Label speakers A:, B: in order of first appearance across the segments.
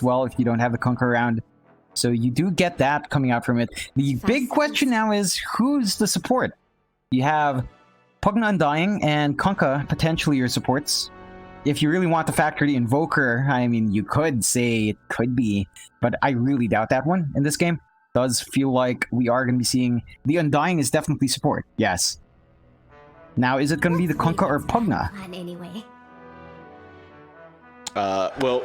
A: well if you don't have the Kunkka around. So you do get that coming out from it. The big question now is, who's the support? You have Pugna Undying and Kunkka potentially your supports. If you really want to factor the Invoker, I mean, you could say it could be, but I really doubt that one in this game. Does feel like we are going to be seeing the Undying is definitely support. Yes. Now, is it going to be the Kunkka or Pugna?
B: Anyway.
C: Well,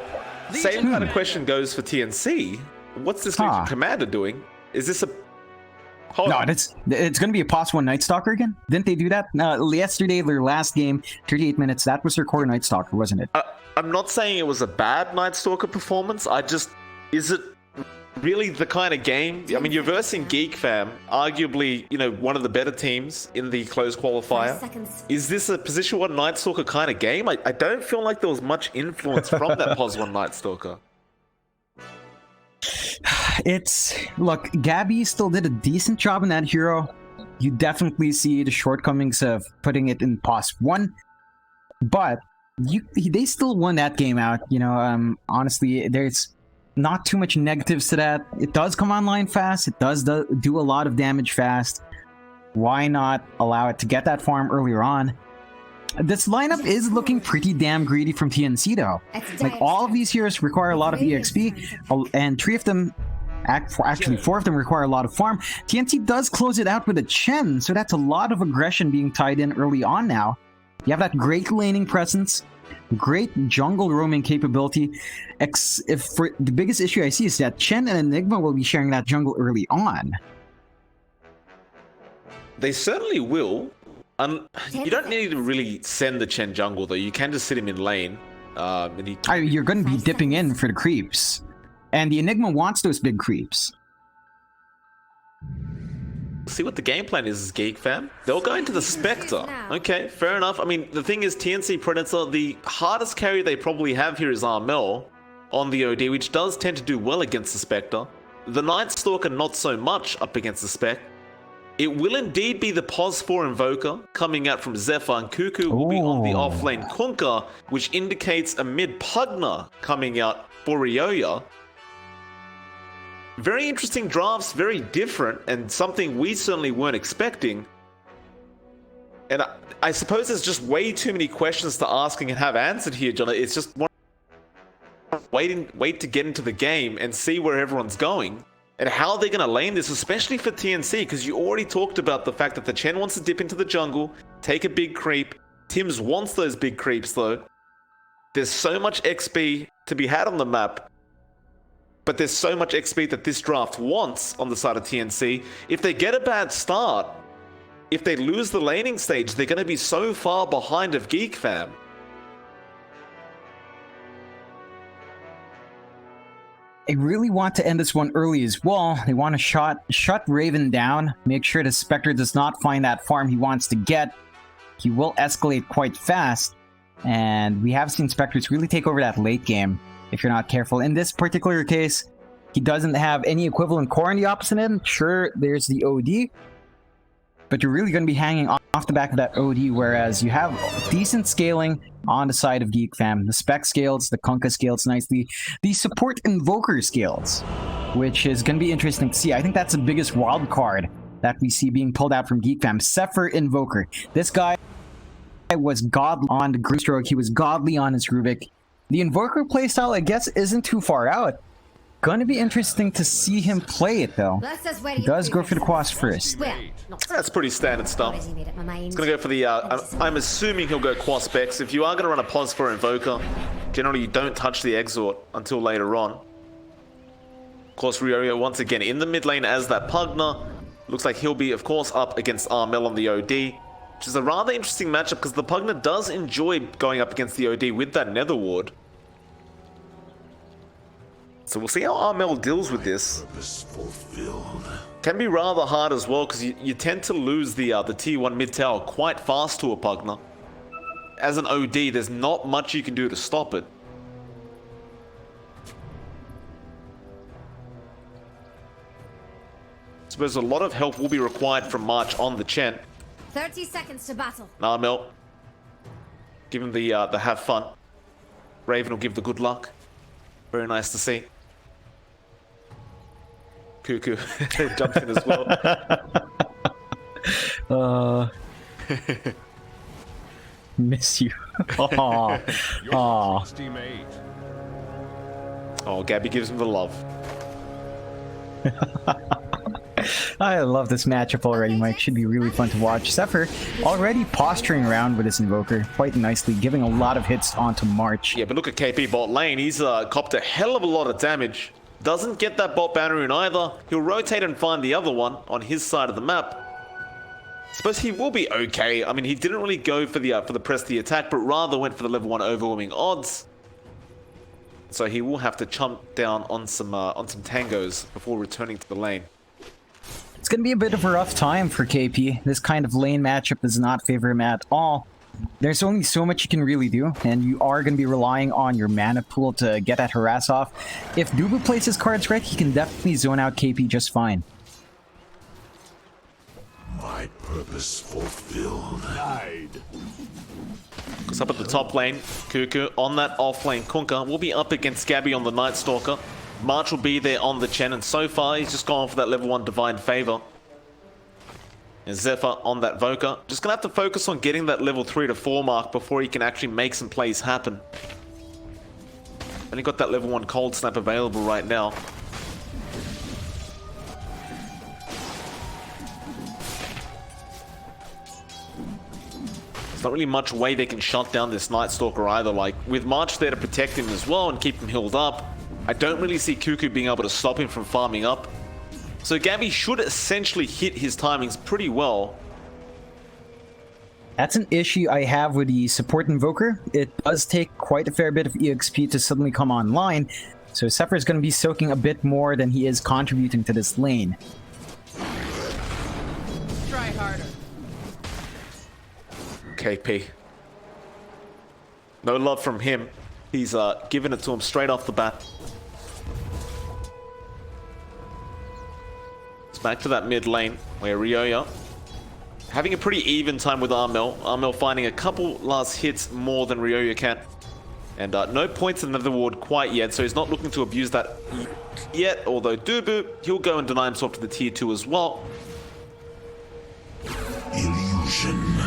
C: same kind of question goes for TNC. What's this Legion Commander doing? Is this a... Hold on.
A: it's going to be a +1 Night Stalker again. Didn't they do that? Yesterday, their last game, 38 minutes, that was their core Night Stalker, wasn't it?
C: I'm not saying it was a bad Night Stalker performance. Is it really the kind of game? I mean, you're versing Geekfam, arguably, you know, one of the better teams in the closed qualifier. Is this a position 1 Night Stalker kind of game? I don't feel like there was much influence from that +1 Night Stalker.
A: Look, Gabby still did a decent job in that hero. You definitely see the shortcomings of putting it in +1, but they still won that game out. You know, honestly, there's not too much negatives to that. It does come online fast. It does do a lot of damage fast. Why not allow it to get that farm earlier on? This lineup is looking pretty damn greedy from TNC though. Like, all of these heroes require a lot of EXP, and 3 of them, actually 4 of them require a lot of farm. TNC does close it out with a Chen, so that's a lot of aggression being tied in early on now. You have that great laning presence, great jungle roaming capability. For the biggest issue I see is that Chen and Enigma will be sharing that jungle early on.
C: They certainly will. You don't need to really send the Chen jungle though. You can just sit him in lane.
A: You're going to be dipping in for the creeps, and the Enigma wants those big creeps.
C: See what the game plan is Geekfam. They'll go into the Spectre. Okay, fair enough. I mean, the thing is, TNC Predator, the hardest carry they probably have here is Armel on the OD, which does tend to do well against the Spectre. The Night Stalker, not so much up against the Spec. It will indeed be the +4 Invoker coming out from Zephyr, and Cuckoo will be on the offlane Kunkka, which indicates a mid Pugna coming out for Ryoya. Very interesting drafts, very different, and something we certainly weren't expecting. And I suppose there's just way too many questions to asking and have answered here, John. It's just wait to get into the game and see where everyone's going. And how they're going to lane this, especially for TNC, because you already talked about the fact that the Chen wants to dip into the jungle, take a big creep. Tims wants those big creeps, though. There's so much XP to be had on the map, but there's so much XP that this draft wants on the side of TNC. If they get a bad start, if they lose the laning stage, they're going to be so far behind of Geekfam.
A: They really want to end this one early as well. They want to shut Raven down, make sure the Spectre does not find that farm he wants to get. He will escalate quite fast, and we have seen Spectres really take over that late game if you're not careful. In this particular case, he doesn't have any equivalent core on the opposite end. Sure, there's the OD, but you're really going to be hanging off the back of that OD, whereas you have decent scaling on the side of Geekfam. The Spec scales, the Kunkka scales nicely. The support Invoker scales, which is going to be interesting to see. I think that's the biggest wild card that we see being pulled out from Geekfam. Zephyr Invoker. This guy was godly on the Grimstroke. He was godly on his Rubik. The Invoker playstyle, I guess, isn't too far out. Gonna be interesting to see him play it, though. He does go for the Quas first.
C: That's pretty standard stuff. He's gonna go for the, I'm assuming he'll go Quas Bex. If you are gonna run a +4 Invoker, generally you don't touch the Exort until later on. Of course, Ryoya once again in the mid lane as that Pugna. Looks like he'll be, of course, up against Armel on the OD, which is a rather interesting matchup because the Pugna does enjoy going up against the OD with that Nether Ward. So we'll see how Armel deals with this. Can be rather hard as well because you tend to lose the T1 mid tower quite fast to a Pugna. As an OD, there's not much you can do to stop it. I suppose a lot of help will be required from March on the Chen.
B: 30 seconds to battle.
C: Armel, give him the have fun. Raven will give the good luck. Very nice to see. Cuckoo jumped in as well.
A: Miss you. Aw. Aw.
C: Oh, Gabby gives him the love.
A: I love this matchup already, Mike. Should be really fun to watch. Zephyr already posturing around with his Invoker quite nicely, giving a lot of hits onto March.
C: Yeah, but look at KP bot lane. He's copped a hell of a lot of damage. Doesn't get that bot banner in either. He'll rotate and find the other one on his side of the map. Suppose he will be okay. I mean, he didn't really go for the press the attack, but rather went for the level 1 overwhelming odds. So he will have to chomp down on some tangos before returning to the lane.
A: It's going to be a bit of a rough time for KP. This kind of lane matchup does not favor him at all. There's only so much you can really do, and you are going to be relying on your mana pool to get that harass off. If Dubu plays his cards right, he can definitely zone out KP just fine.
D: My purpose fulfilled. Died.
C: Because up at the top lane, Cuckoo on that off lane, Kunkka will be up against Gabby on the Night Stalker. March will be there on the Chen, and so far he's just gone for that level 1 Divine Favor. And Zephyr on that Voker. Just gonna have to focus on getting that level 3 to 4 mark before he can actually make some plays happen. Only got that level 1 Cold Snap available right now. There's not really much way they can shut down this Night Stalker either. Like, with March there to protect him as well and keep him healed up, I don't really see Cuckoo being able to stop him from farming up. So Gabby should essentially hit his timings pretty well.
A: That's an issue I have with the support Invoker. It does take quite a fair bit of EXP to suddenly come online, so Zephyr is going to be soaking a bit more than he is contributing to this lane.
B: Try harder.
C: KP. No love from him. He's giving it to him straight off the bat. Back to that mid lane where Ryoya having a pretty even time with Armel. Armel finding a couple last hits more than Ryoya can. And no points in the Nether Ward quite yet, so he's not looking to abuse that yet. Although Dubu, he'll go and deny himself to the tier 2 as well.
D: Illusion.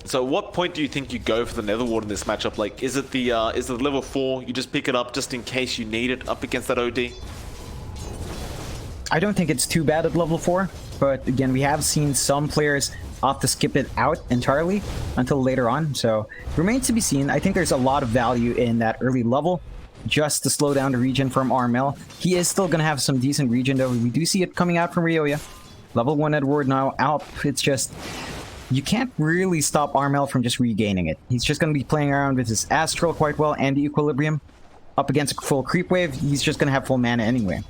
C: So at what point do you think you go for the Nether Ward in this matchup? Like, is it the level 4, you just pick it up just in case you need it up against that OD?
A: I don't think it's too bad at level 4, but again, we have seen some players opt to skip it out entirely until later on, so remains to be seen. I think there's a lot of value in that early level, just to slow down the regen from Armel. He is still going to have some decent regen though. We do see it coming out from Ryoya. Level 1 Edward now out. It's just, you can't really stop Armel from just regaining it. He's just going to be playing around with his Astral quite well and the Equilibrium. Up against a full creep wave, he's just going to have full mana anyway.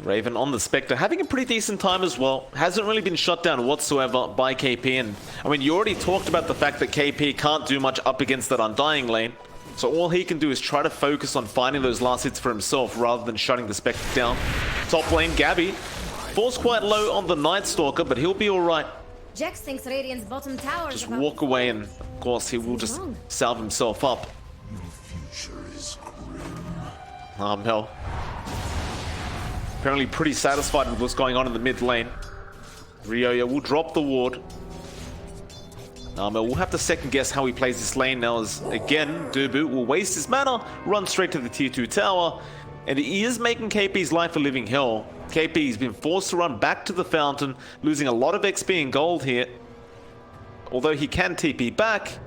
C: Raven on the Spectre, having a pretty decent time as well. Hasn't really been shut down whatsoever by KP. And I mean, you already talked about the fact that KP can't do much up against that Undying lane. So all he can do is try to focus on finding those last hits for himself rather than shutting the Spectre down. Top lane, Gabby. Falls quite low on the Night Stalker, but he'll be alright.
B: Jax thinks Radiant's bottom tower is
C: Just
B: about...
C: walk away and, of course, he will just salve himself up.
D: Your future is grim.
C: Mel. Apparently pretty satisfied with what's going on in the mid lane. Ryoya will drop the ward. Mel will have to second guess how he plays this lane now, as again, Dubu will waste his mana, run straight to the tier 2 tower, and he is making KP's life a living hell. KP's been forced to run back to the fountain, losing a lot of XP and gold here. Although he can TP back,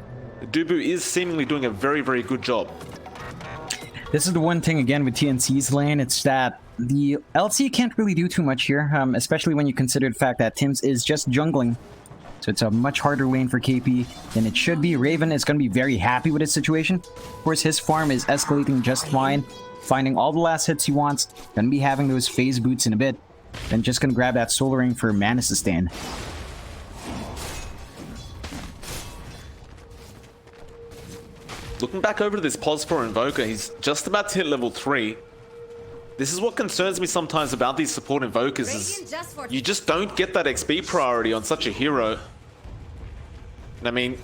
C: Dubu is seemingly doing a very, very good job.
A: This is the one thing again with TNC's lane, it's that the LC can't really do too much here, especially when you consider the fact that Tims is just jungling. So it's a much harder lane for KP than it should be. Raven is going to be very happy with his situation. Of course, his farm is escalating just fine, finding all the last hits he wants, going to be having those phase boots in a bit, then just going to grab that Soul Ring for mana sustain.
C: Looking back over this pos for Invoker, he's just about to hit level 3. This is what concerns me sometimes about these support Invokers, is you just don't get that XP priority on such a hero. I mean,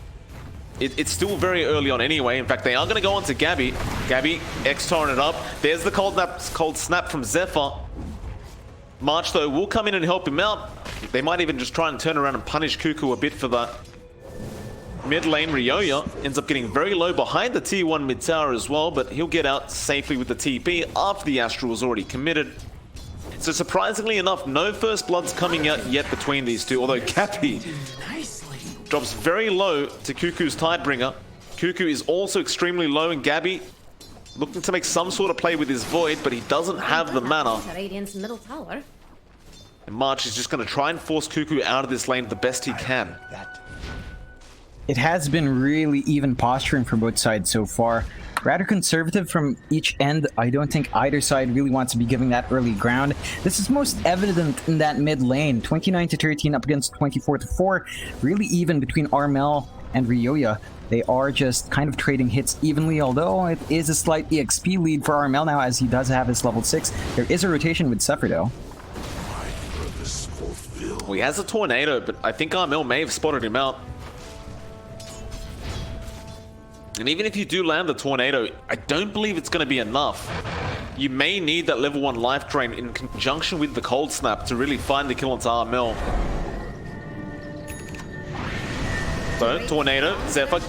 C: it's still very early on anyway. In fact, they are going to go on to Gabby. Gabby, X-torring it up. There's the cold snap from Zephyr. March, though, will come in and help him out. They might even just try and turn around and punish Cuckoo a bit for that. Mid lane, Ryoya ends up getting very low behind the T1 mid tower as well, but he'll get out safely with the TP after the Astral was already committed. So surprisingly enough, no first bloods coming out yet between these two, although Gabby drops very low to Cuckoo's Tidebringer. Cuckoo is also extremely low, and Gabby looking to make some sort of play with his Void, but he doesn't have the mana.
B: Radiant's middle tower.
C: And March is just going to try and force Cuckoo out of this lane the best he can.
A: It has been really even posturing for both sides so far. Rather conservative from each end. I don't think either side really wants to be giving that early ground. This is most evident in that mid lane. 29-13 up against 24-4. Really even between Armel and Ryoya. They are just kind of trading hits evenly, although it is a slight EXP lead for Armel now as he does have his level 6. There is a rotation with Zephyr though.
C: Well, he has a tornado, but I think Armel may have spotted him out. And even if you do land the tornado, I don't believe it's going to be enough. You may need that level 1 life drain in conjunction with the cold snap to really find the kill onto Armel. So, tornado, Zephyr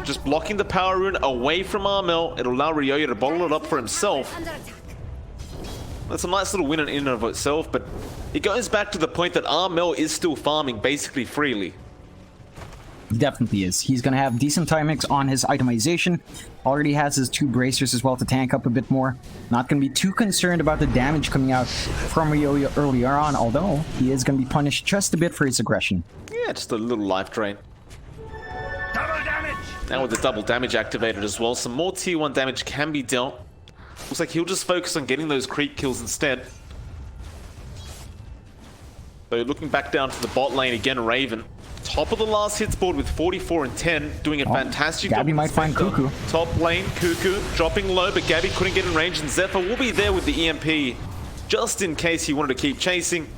C: just blocking the power rune away from Armel. It'll allow Ryoya to bottle it up for himself. That's a nice little win in and of itself, but it goes back to the point that Armel is still farming basically freely.
A: He definitely is. He's going to have decent timings on his itemization. Already has his 2 bracers as well to tank up a bit more. Not going to be too concerned about the damage coming out from Ryoya earlier on, although he is going to be punished just a bit for his aggression.
C: Yeah, just a little life drain.
D: Double damage!
C: Now with the double damage activated as well, some more tier 1 damage can be dealt. Looks like he'll just focus on getting those creep kills instead. So looking back down to the bot lane again, Raven. Top of the last hits board with 44 and 10, doing a fantastic job.
A: Gabby might find Cuckoo.
C: Top lane, Cuckoo dropping low, but Gabby couldn't get in range, and Zephyr will be there with the EMP just in case he wanted to keep chasing.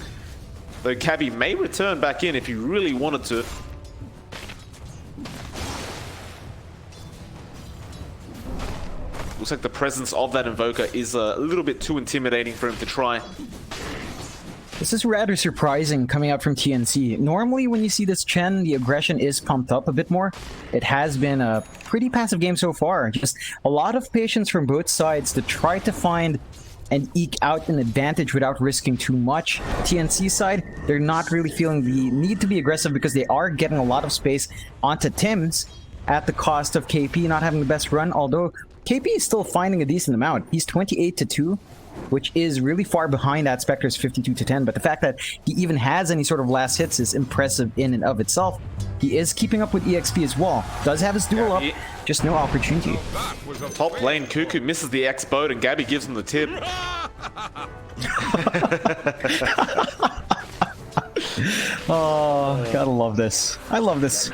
C: Though Gabby may return back in if he really wanted to. Looks like the presence of that Invoker is a little bit too intimidating for him to try.
A: This is rather surprising coming out from TNC. Normally when you see this Chen, the aggression is pumped up a bit more. It has been a pretty passive game so far. Just a lot of patience from both sides to try to find and eke out an advantage without risking too much. TNC side, they're not really feeling the need to be aggressive because they are getting a lot of space onto Tim's at the cost of KP not having the best run, although KP is still finding a decent amount. He's 28-2. Which is really far behind that Spectre's 52-10, but the fact that he even has any sort of last hits is impressive in and of itself. He is keeping up with EXP as well. Does have his duel up, just no opportunity.
C: Top lane, Cuckoo misses the X boat and Gabby gives him the tip.
A: Oh, gotta love this. I love this.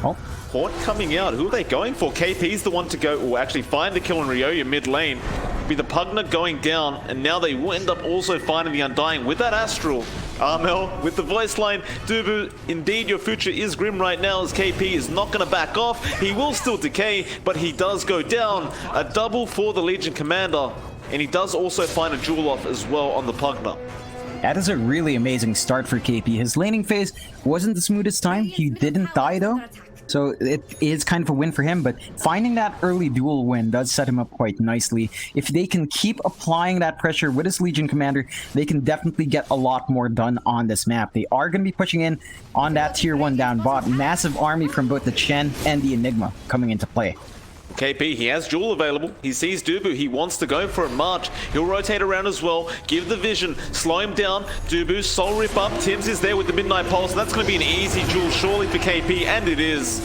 A: Oh.
C: Haunt coming out. Who are they going for? KP's the one to go, or actually find the kill on Ryoya mid lane. Be the Pugna going down, and now they will end up also finding the Undying with that Astral. Armel with the voice line. Dubu, indeed your future is grim right now as KP is not going to back off. He will still decay, but he does go down. A double for the Legion Commander, and he does also find a jewel off as well on the Pugna.
A: That is a really amazing start for KP. His laning phase wasn't the smoothest time. He didn't die though. So it is kind of a win for him, but finding that early duel win does set him up quite nicely. If they can keep applying that pressure with his Legion Commander, they can definitely get a lot more done on this map. They are going to be pushing in on that tier 1 down bot. Massive army from both the Chen and the Enigma coming into play.
C: KP, he has Jewel available. He sees Dubu. He wants to go for a march. He'll rotate around as well. Give the vision. Slow him down. Dubu, soul rip up. Tims is there with the Midnight Pulse. That's going to be an easy Jewel surely for KP, and it is.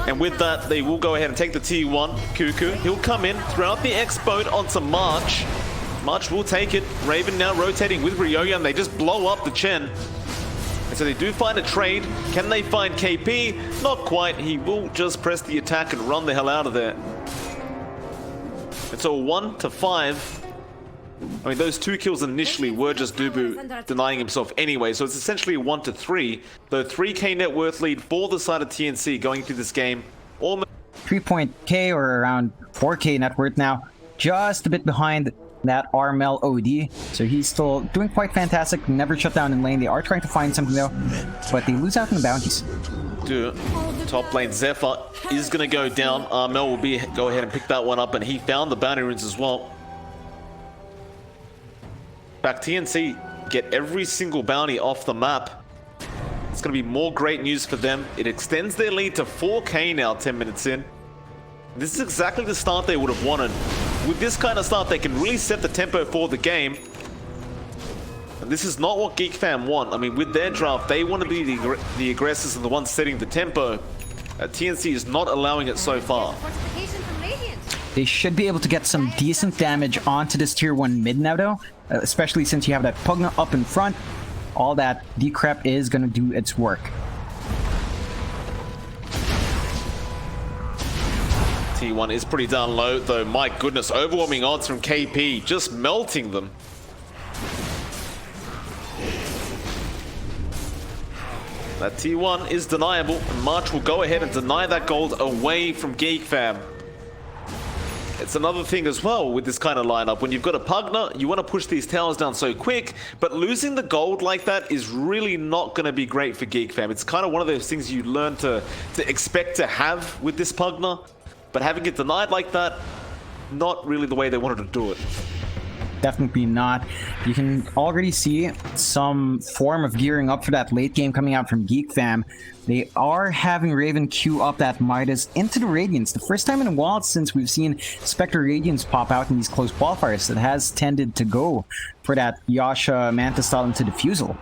C: And with that, they will go ahead and take the T1. Cuckoo, he'll come in, throw out the X-Boat onto March. March will take it. Raven now rotating with Ryoya, and they just blow up the Chen. And so they do find a trade. Can they find KP? Not quite. He will just press the attack and run the hell out of there. It's a 1-5. I mean, those 2 kills initially were just Dubu denying himself anyway, so it's essentially a 1-3. Though 3k net worth lead for the side of TNC going through this game. Almost
A: 3.k or around 4k net worth now. Just a bit behind that Armel OD. So he's still doing quite fantastic. Never shut down in lane. They are trying to find something though, but they lose out in the bounties.
C: Dude, top lane Zephyr is going to go down. Armel will go ahead and pick that one up, and he found the bounty runes as well. Back TNC get every single bounty off the map. It's going to be more great news for them. It extends their lead to 4k now, 10 minutes in. This is exactly the start they would have wanted. With this kind of start, they can really set the tempo for the game. And this is not what Geekfam want. I mean, with their draft, they want to be the aggressors and the ones setting the tempo. TNC is not allowing it so far.
A: They should be able to get some decent damage onto this tier 1 mid now though, especially since you have that Pugna up in front. All that decrep is going to do its work.
C: T1 is pretty down low though. My goodness, overwhelming odds from KP, just melting them. That T1 is deniable, and March will go ahead and deny that gold away from Geekfam. It's another thing as well with this kind of lineup. When you've got a Pugna, you want to push these towers down so quick, but losing the gold like that is really not going to be great for Geekfam. It's kind of one of those things you learn to expect to have with this Pugna, but having it denied like that, not really the way they wanted to do it.
A: Definitely not. You can already see some form of gearing up for that late game coming out from Geekfam. They are having Raven queue up that Midas into the Radiance. The first time in a while since we've seen Spectre Radiance pop out in these close qualifiers. That has tended to go for that Yasha Manta style into Diffusal.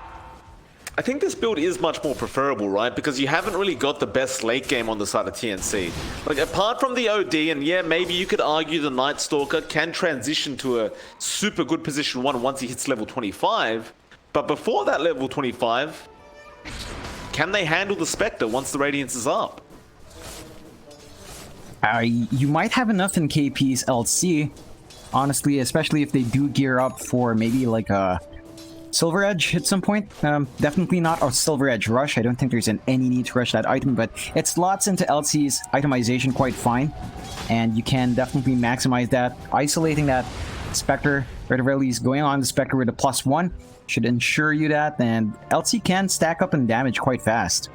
C: I think this build is much more preferable, right? Because you haven't really got the best late game on the side of TNC. Like, apart from the OD, and yeah, maybe you could argue the Night Stalker can transition to a super good position 1 once he hits level 25. But before that level 25, can they handle the Spectre once the Radiance is up?
A: You might have enough in KP's LC, honestly, especially if they do gear up for maybe like a Silver Edge at some point. Definitely not a Silver Edge rush. I don't think there's any need to rush that item, but it slots into LC's itemization quite fine, and you can definitely maximize that. Isolating that Spectre, or at the very least going on the Spectre with a +1, should ensure you that, and LC can stack up in damage quite fast.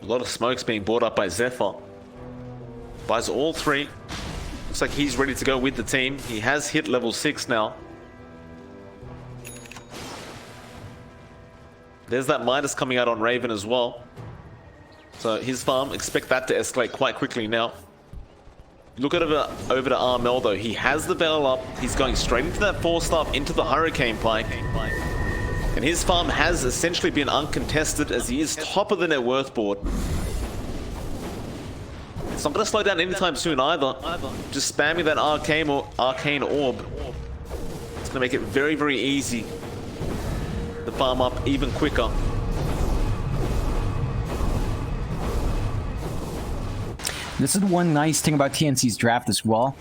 C: A lot of smokes being brought up by Zephyr. Buys all 3. Looks like he's ready to go with the team. He has hit level 6 now. There's that Midas coming out on Raven as well. So his farm, expect that to escalate quite quickly now. Look at it over to Armel though. He has the Veil up. He's going straight into that 4-staff, into the Hurricane Pike. And his farm has essentially been uncontested as he is top of the net worth board. It's not going to slow down anytime soon either. Just spamming that Arcane Orb. It's going to make it very, very easy to farm up even quicker.
A: This is one nice thing about TNC's draft as well.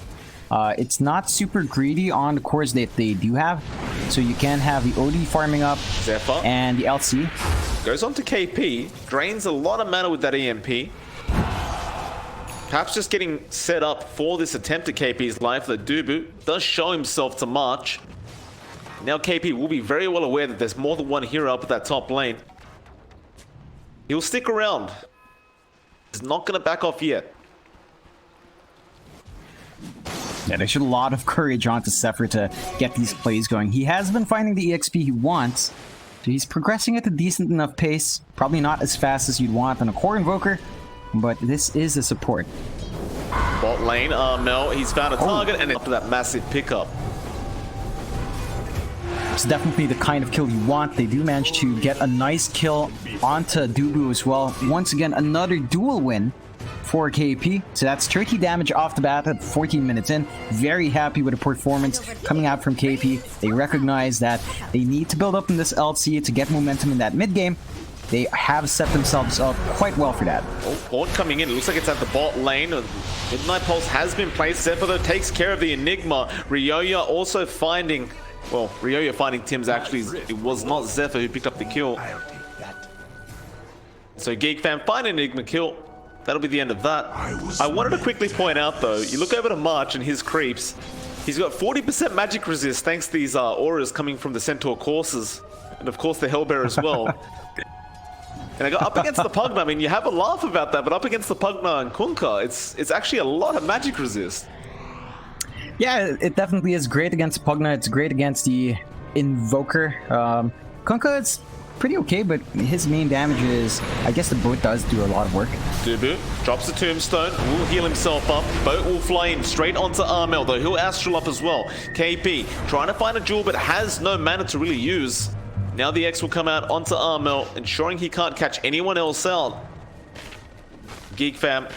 A: It's not super greedy on the cores that they do have. So you can have the OD farming up
C: Zephyr
A: and the LC.
C: goes on to KP, drains a lot of mana with that EMP. Perhaps just getting set up for this attempt at KP's life. The Dubu does show himself to March. Now KP will be very well aware that there's more than one hero up at that top lane. He'll stick around. He's not going to back off yet.
A: Yeah, there's a lot of courage onto Zephyr to get these plays going. He has been finding the EXP he wants, so he's progressing at a decent enough pace. Probably not as fast as you'd want on a core invoker, but this is a support.
C: Bot lane, Mel, he's found a target, and after that massive pickup.
A: It's definitely the kind of kill you want. They do manage to get a nice kill onto Dubu as well. Once again, another dual win for KP. So that's 30 damage off the bat at 14 minutes in. Very happy with the performance coming out from KP. They recognize that they need to build up in this LC to get momentum in that mid game. They have set themselves up quite well for that.
C: Oh, Horde coming in. It looks like it's at the bot lane. Midnight Pulse has been placed. Zephyr, though, takes care of the Enigma. Ryoya also finding... Well, Ryoya finding Tim's actually... It was not Zephyr who picked up the kill. So Geekfam find an Enigma kill. That'll be the end of that. I wanted to quickly point out, though, you look over to March and his creeps. He's got 40% magic resist thanks to these auras coming from the Centaur courses. And of course the Hellbear as well. And I got up against the Pugna. I mean, you have a laugh about that, but up against the Pugna and Kunkka, it's actually a lot of magic resist.
A: Yeah, it definitely is great against Pugna. It's great against the Invoker. Kunkka, it's pretty okay, but his main damage is, I guess the boat does do a lot of work.
C: Dubu drops the tombstone, will heal himself up. Boat will fly in straight onto Armel, though he'll astral up as well. KP trying to find a jewel, but has no mana to really use. Now the X will come out onto Armel, ensuring he can't catch anyone else out. Geekfam,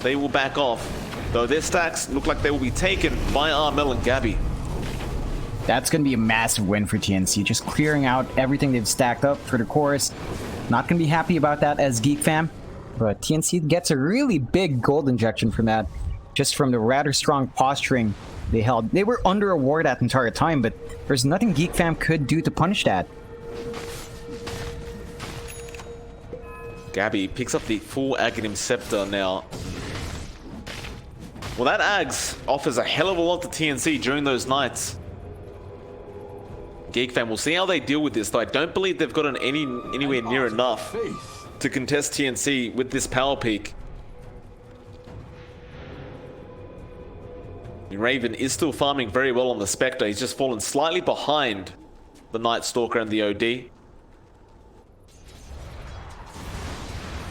C: they will back off, though their stacks look like they will be taken by Armel and Gabby.
A: That's going to be a massive win for TNC, just clearing out everything they've stacked up for the course. Not going to be happy about that as Geekfam, but TNC gets a really big gold injection from that, just from the rather strong posturing they held. They were under a ward that entire time, but there's nothing Geekfam could do to punish that.
C: Gabby picks up the full Aghanim Scepter now. Well, that Ags offers a hell of a lot to TNC during those nights. Geekfam, we'll see how they deal with this, though I don't believe they've gotten anywhere near enough to contest TNC with this power peak. Raven is still farming very well on the Spectre. He's just fallen slightly behind the Night Stalker and the OD.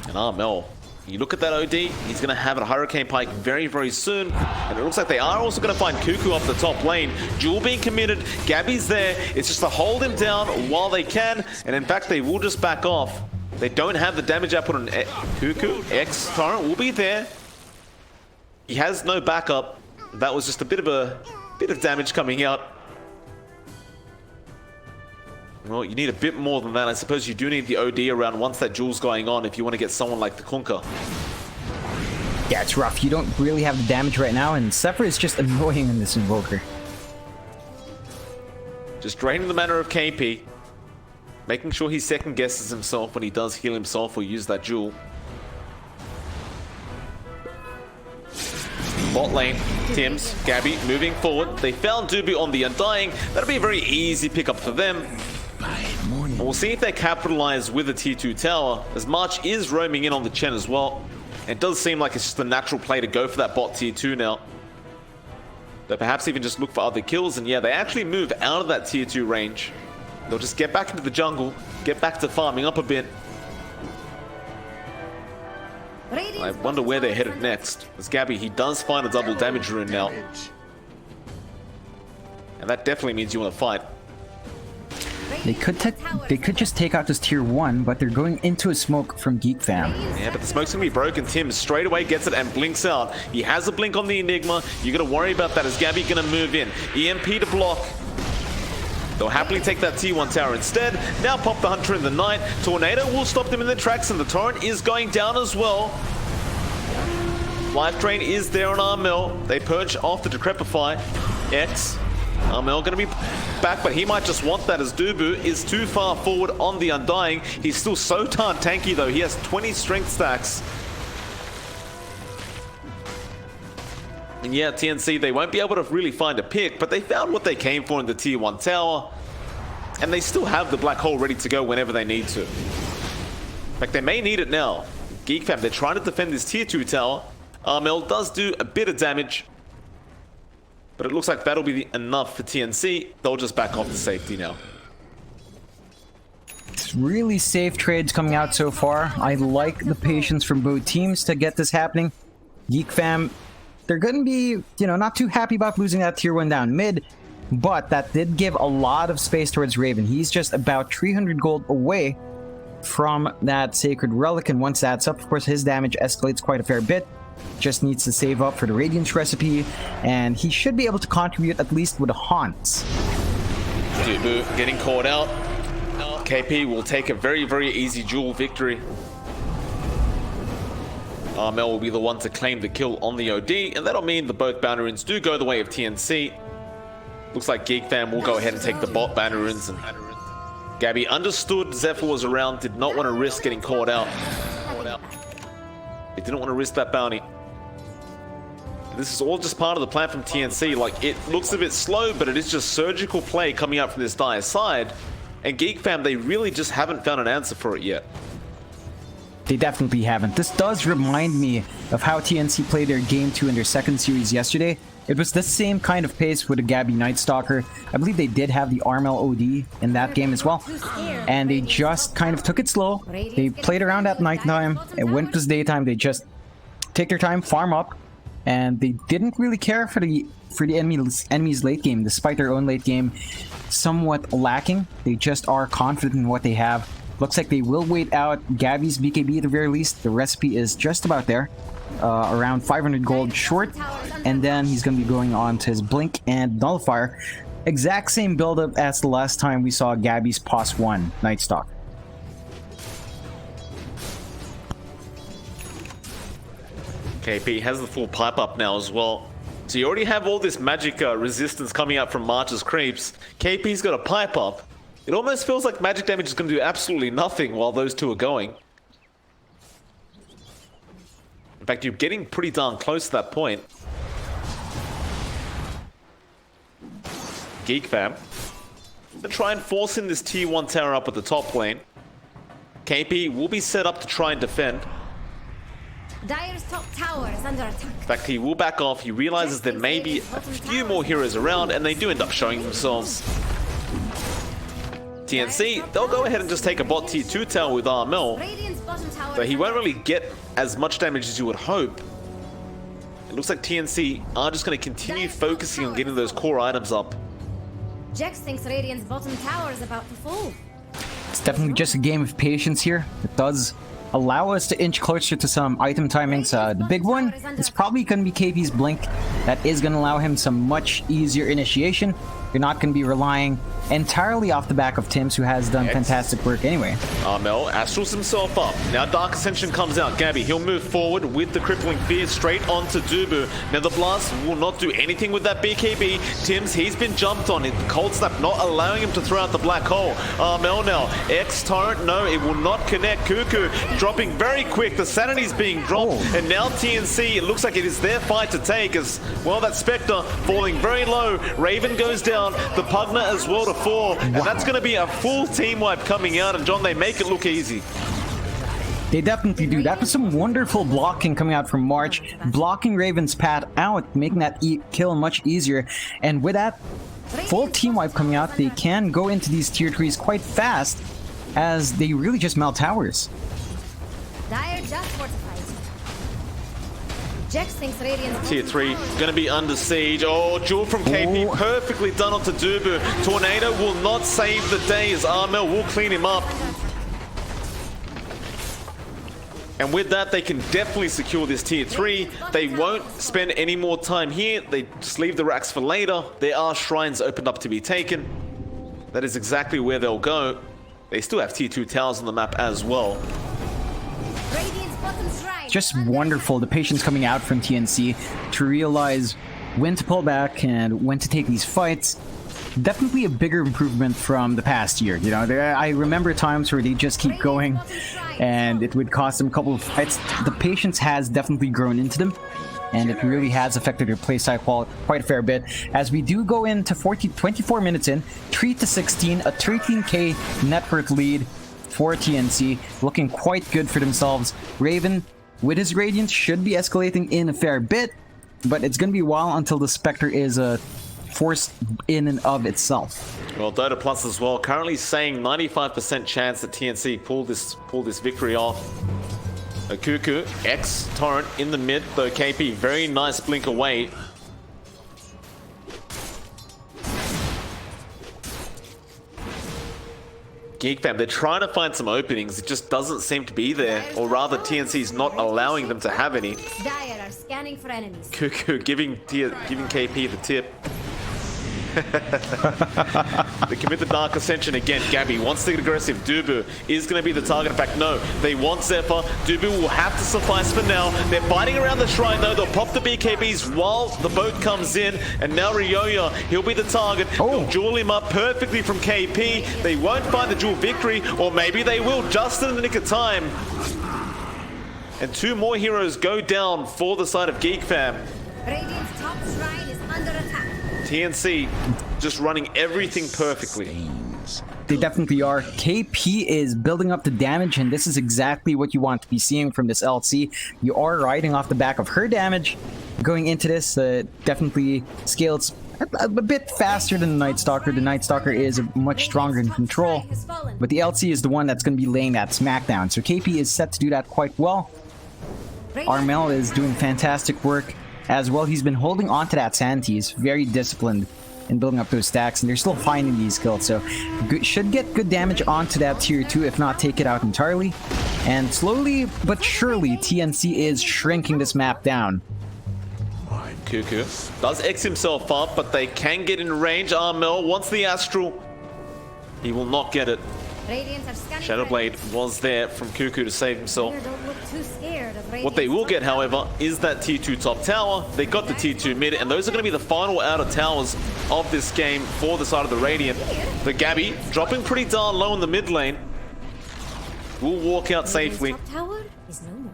C: And Armel, you look at that OD, he's going to have a Hurricane Pike very, very soon. And it looks like they are also going to find Cuckoo off the top lane. Jewel being committed, Gabby's there. It's just to hold him down while they can. And in fact, they will just back off. They don't have the damage output on Cuckoo. X Torrent will be there. He has no backup. That was just a bit of damage coming out. Well, you need a bit more than that. I suppose you do need the OD around once that duel's going on if you want to get someone like the Kunkka.
A: Yeah, it's rough. You don't really have the damage right now, and Zephyr is just annoying in this Invoker.
C: Just draining the mana of KP. Making sure he second guesses himself when he does heal himself or use that jewel. Bot lane, Tims, Gabby moving forward. They found Dubu on the Undying. That'll be a very easy pickup for them. We'll see if they capitalize with the tier 2 tower, as March is roaming in on the Chen as well. It does seem like it's just a natural play to go for that bot tier 2 now. But perhaps even just look for other kills, and yeah, they actually move out of that tier 2 range. They'll just get back into the jungle, get back to farming up a bit. I wonder where they're headed next. As Gabby, he does find a double damage rune now. And that definitely means you want to fight.
A: They could just take out this tier 1, but they're going into a smoke from Geekfam.
C: Yeah, but the smoke's gonna be broken. Tim straight away gets it and blinks out. He has a blink on the Enigma. You gotta worry about that as Gabby gonna move in. EMP to block. They'll happily take that T1 tower instead. Now pop the Hunter in the night. Tornado will stop them in the tracks, and the Torrent is going down as well. Life Drain is there on Armel. They purge off the Decrepify. X. Armel going to be back, but he might just want that as Dubu is too far forward on the Undying. He's still so darn tanky, though. He has 20 strength stacks. And yeah, TNC, they won't be able to really find a pick, but they found what they came for in the tier 1 tower. And they still have the black hole ready to go whenever they need to. In fact, they may need it now. Geekfam, they're trying to defend this tier 2 tower. Armel does do a bit of damage, but it looks like that'll be enough for TNC. They'll just back off to safety now.
A: It's really safe trades coming out so far. I like the patience from both teams to get this happening. Geekfam, they're going to be, not too happy about losing that tier 1 down mid, but that did give a lot of space towards Raven. He's just about 300 gold away from that Sacred Relic, and once that's up, of course, his damage escalates quite a fair bit. Just needs to save up for the Radiance recipe, and he should be able to contribute at least with a Haunts.
C: Dubu getting caught out. KP will take a very, very easy duel victory. Armel will be the one to claim the kill on the OD, and that'll mean that both banner runes do go the way of TNC. Looks like Geekfam will go ahead and take the bot banner runes. And Gabby understood Zephyr was around, did not want to risk getting caught out. He didn't want to risk that bounty. This is all just part of the plan from TNC. Like, it looks a bit slow, but it is just surgical play coming up from this dire side. And Geekfam, they really just haven't found an answer for it yet.
A: They definitely haven't. This does remind me of how TNC played their Game 2 in their second series yesterday. It was the same kind of pace with the Gabby Night Stalker. I believe they did have the Armel OD in that game as well. And they just kind of took it slow. They played around at nighttime, and when it was daytime, they just take their time, farm up, and they didn't really care for the enemy's late game, despite their own late game somewhat lacking. They just are confident in what they have. Looks like they will wait out Gabby's BKB at the very least. The recipe is just about there. Around 500 gold short, and then he's going to be going on to his Blink and Nullifier. Exact same build-up as the last time we saw Gabby's POS 1 Night Stalker.
C: KP has the full pipe up now as well. So you already have all this magic resistance coming out from March's creeps. KP's got a pipe up. It almost feels like magic damage is going to do absolutely nothing while those two are going. In fact, you're getting pretty darn close to that point. Geekfam to try and force in this tier 1 tower up at the top lane. KP will be set up to try and defend.
B: Dire's top tower is under attack.
C: In fact, he will back off. He realizes there may be a few more heroes around, and they do end up showing themselves. TNC, they'll go ahead and just take a bot tier 2 tower with Armel. But he won't really get as much damage as you would hope. It looks like TNC are just going to continue focusing on getting those core items up.
B: Jax thinks Radiant's bottom tower is about to fall.
A: It's definitely just a game of patience here. It does allow us to inch closer to some item timings. The big one is probably going to be KP's Blink. That is going to allow him some much easier initiation. You're not going to be relying entirely off the back of Tims, who has done fantastic work anyway.
C: Armel astrals himself up. Now Dark Ascension comes out. Gabby, he'll move forward with the Crippling Fear straight onto Dubu. Now the Blast will not do anything with that BKB. Tims, he's been jumped on. The Cold Snap not allowing him to throw out the Black Hole. Armel now. X-Torrent, no, it will not connect. Cuckoo dropping very quick. The Sanity's being dropped. And now TNC, it looks like it is their fight to take as, well, that Spectre falling very low. Raven goes down. The Pugna as well to 4, and that's going to be a full team wipe coming out, and John, they make it look easy.
A: They definitely do. That was some wonderful blocking coming out from March, blocking Raven's path out, making that kill much easier, and with that full team wipe coming out, they can go into these tier 3s quite fast, as they really just melt towers.
B: Dire just fortified. Jax thinks Radiant's
C: Tier 3 going to be under siege. Oh, duel from KP, perfectly done onto Dubu. Tornado will not save the day as Armel will clean him up. And with that, they can definitely secure this tier 3. They won't spend any more time here. They just leave the racks for later. There are shrines opened up to be taken. That is exactly where they'll go. They still have tier 2 towers on the map as well.
A: Just wonderful, the patience coming out from TNC to realize when to pull back and when to take these fights. Definitely a bigger improvement from the past year. You know, I remember times where they just keep going and it would cost them a couple of fights. The patience has definitely grown into them, and it really has affected their playstyle quite a fair bit. As we do go into 24 minutes in, 3-16, a 13k net worth lead for TNC, looking quite good for themselves. Raven, with his Radiance, should be escalating in a fair bit, but it's going to be a while until the Spectre is forced in and of itself.
C: Well, Dota Plus as well, currently saying 95% chance that TNC pull this victory off. A Cuckoo, X, Torrent in the mid, though KP, very nice blink away. Geekfam, they're trying to find some openings, it just doesn't seem to be there, or rather TNC's not allowing them to have any.
B: Dire are scanning for enemies.
C: Cuckoo giving KP the tip. They commit the Dark Ascension again. Gabby wants to get aggressive. Dubu is going to be the target. In fact, no. They want Zephyr. Dubu will have to suffice for now. They're fighting around the shrine, though. They'll pop the BKBs while the boat comes in. And now Ryoya, he'll be the target. They'll duel him up perfectly from KP. They won't find the dual victory, or maybe they will just in the nick of time. And two more heroes go down for the side of Geekfam.
B: Radiant's top shrine is under attack.
C: TNC just running everything perfectly.
A: They definitely are. KP is building up the damage, and this is exactly what you want to be seeing from this LC. You are riding off the back of her damage. Going into this, definitely scales a bit faster than the Night Stalker. The Night Stalker is much stronger in control, but the LC is the one that's going to be laying that smackdown. So KP is set to do that quite well. Armel is doing fantastic work as well. He's been holding on to that sanity. He's very disciplined in building up those stacks, and they're still finding these kills, so should get good damage onto that tier 2, if not take it out entirely. And slowly but surely, TNC is shrinking this map down.
C: Cuckoo does X himself up, but they can get in range. Armel wants the Astral. He will not get it.
B: Radiants are scanning.
C: Shadowblade was there from Cuckoo to save himself.
B: Don't look too scared of
C: What they will get, however, is that tier 2 top tower. They got the tier 2 mid, and those are going to be the final outer towers of this game for the side of the Radiant. The Gabby dropping pretty darn low in the mid lane. Will walk out safely.
B: Top tower is no more.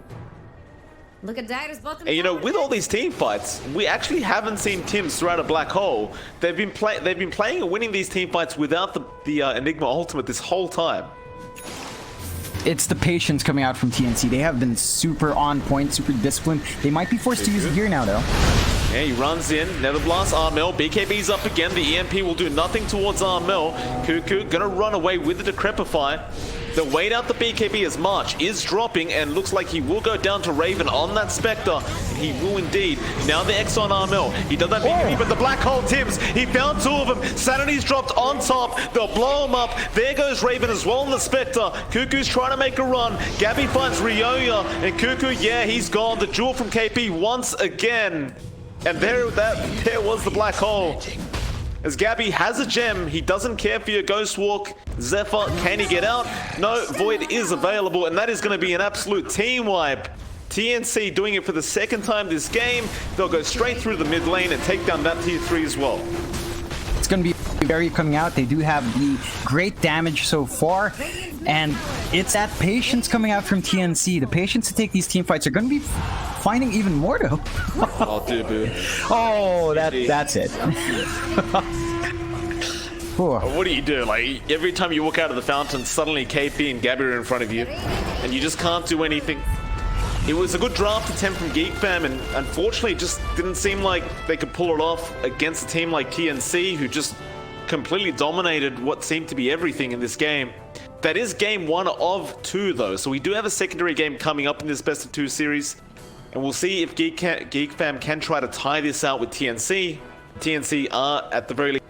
B: Look at Dyer's bottom.
C: And you know,
B: tower.
C: with all these team fights, we actually haven't seen Tims throw out a black hole. They've been playing and winning these team fights without the Enigma ultimate this whole time.
A: It's the patience coming out from TNC. They have been super on point, super disciplined. They might be forced to use it here now, though.
C: Yeah, he runs in, Nether Blast Armel, BKB's up again, the EMP will do nothing towards Armel. Cuckoo gonna run away with the Decrepify. They'll wait out the BKB as March is dropping, and looks like he will go down to Raven on that Spectre. He will indeed. Now the X on Armel. He does that BKB, but the Black Hole Tims. He found two of them. Sanity's dropped on top. They'll blow him up. There goes Raven as well on the Spectre. Cuckoo's trying to make a run. Gabby finds Ryoya, and Cuckoo, yeah, he's gone. The duel from KP once again. And there was the Black Hole. As Gabby has a gem, he doesn't care for your Ghost Walk. Zephyr, can he get out? No, Void is available, and that is going to be an absolute team wipe. TNC doing it for the second time this game. They'll go straight through the mid lane and take down that tier 3 as well.
A: It's going to be very coming out. They do have the great damage so far, and it's that patience coming out from TNC. The patience to take these team fights are going to be finding even more though.
C: Oh, dude.
A: Oh, that's it.
C: What do you do? Like, every time you walk out of the fountain, suddenly KP and Gabby are in front of you, and you just can't do anything. It was a good draft attempt from Geekfam, and unfortunately it just didn't seem like they could pull it off against a team like TNC, who just completely dominated what seemed to be everything in this game. That is game 1 of 2 though, so we do have a secondary game coming up in this best of 2 series, and we'll see if Geekfam can try to tie this out with TNC. TNC are at the very least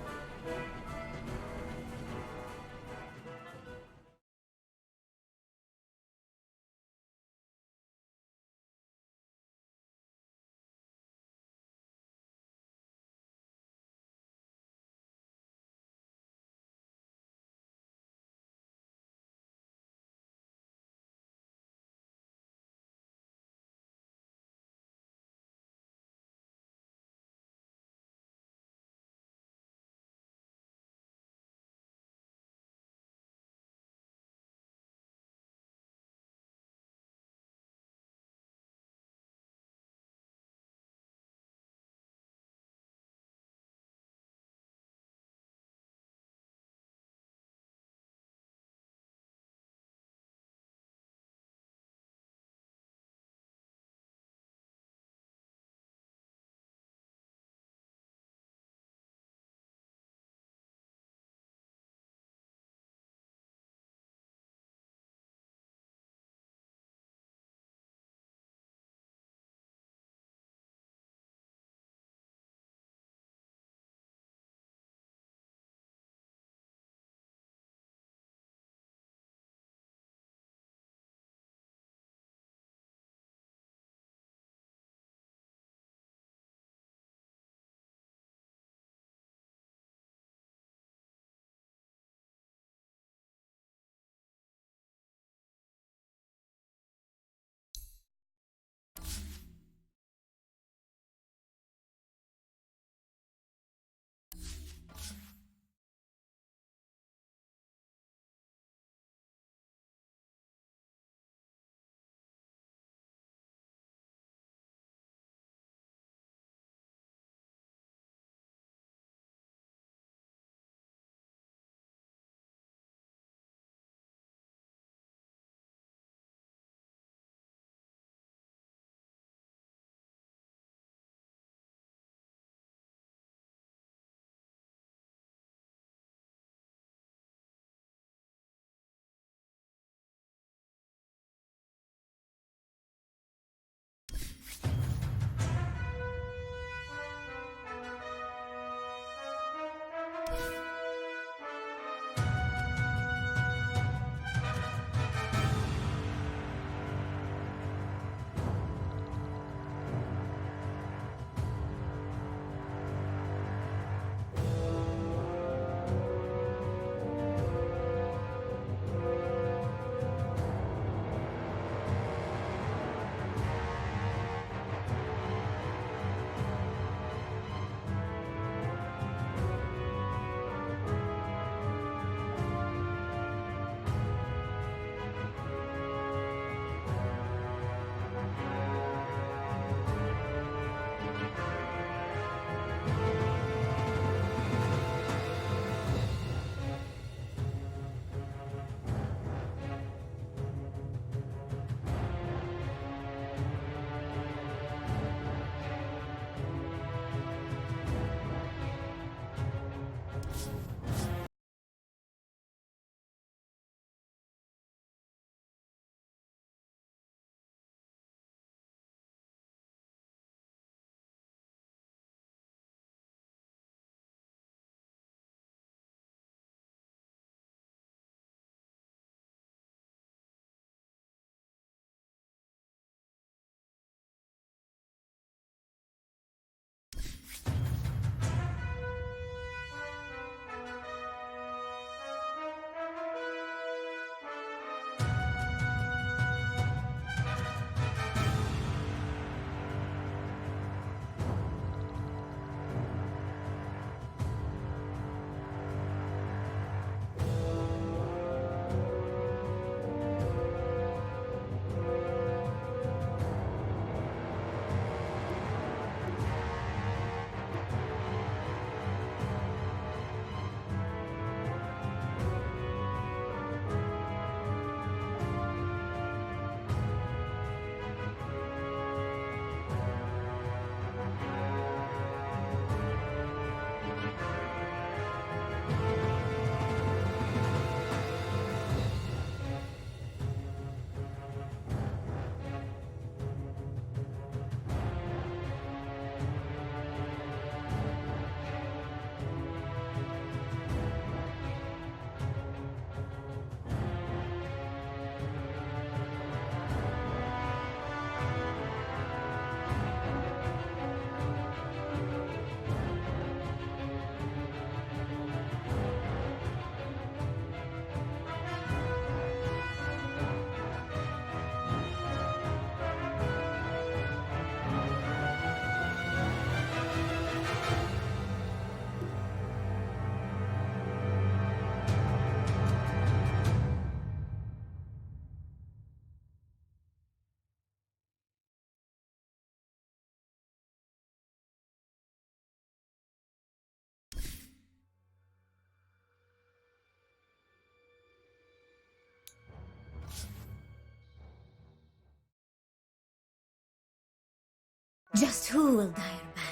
B: Just who will Dire ban?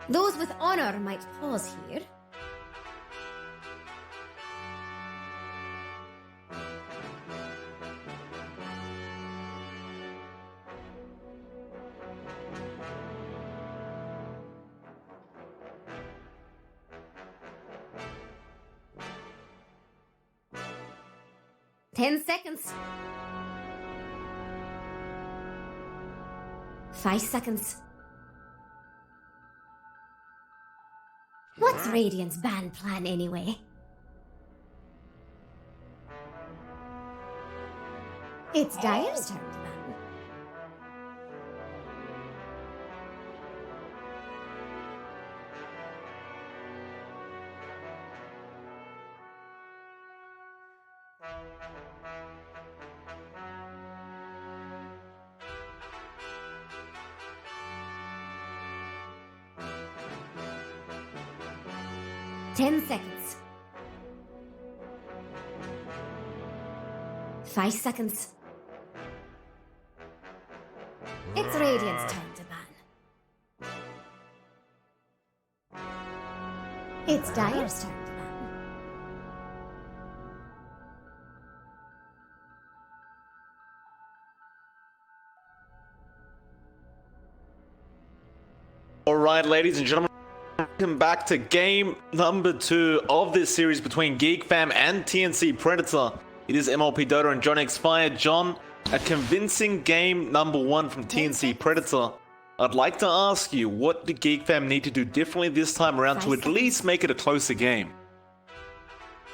B: Those with honor might pause here. Ten seconds. 5 seconds. What's Radiant's ban plan anyway? It's Dire's turn to ban. Ten seconds. 5 seconds. It's Radiant's turn to ban. It's Dire's turn to ban.
C: Alright, ladies and gentlemen, welcome back to game number 2 of this series between Geekfam and TNC Predator. It is MLP Dota and John X Fire. John, a convincing game number 1 from TNC Predator. I'd like to ask you, what do Geekfam need to do differently this time around to at least make it a closer game?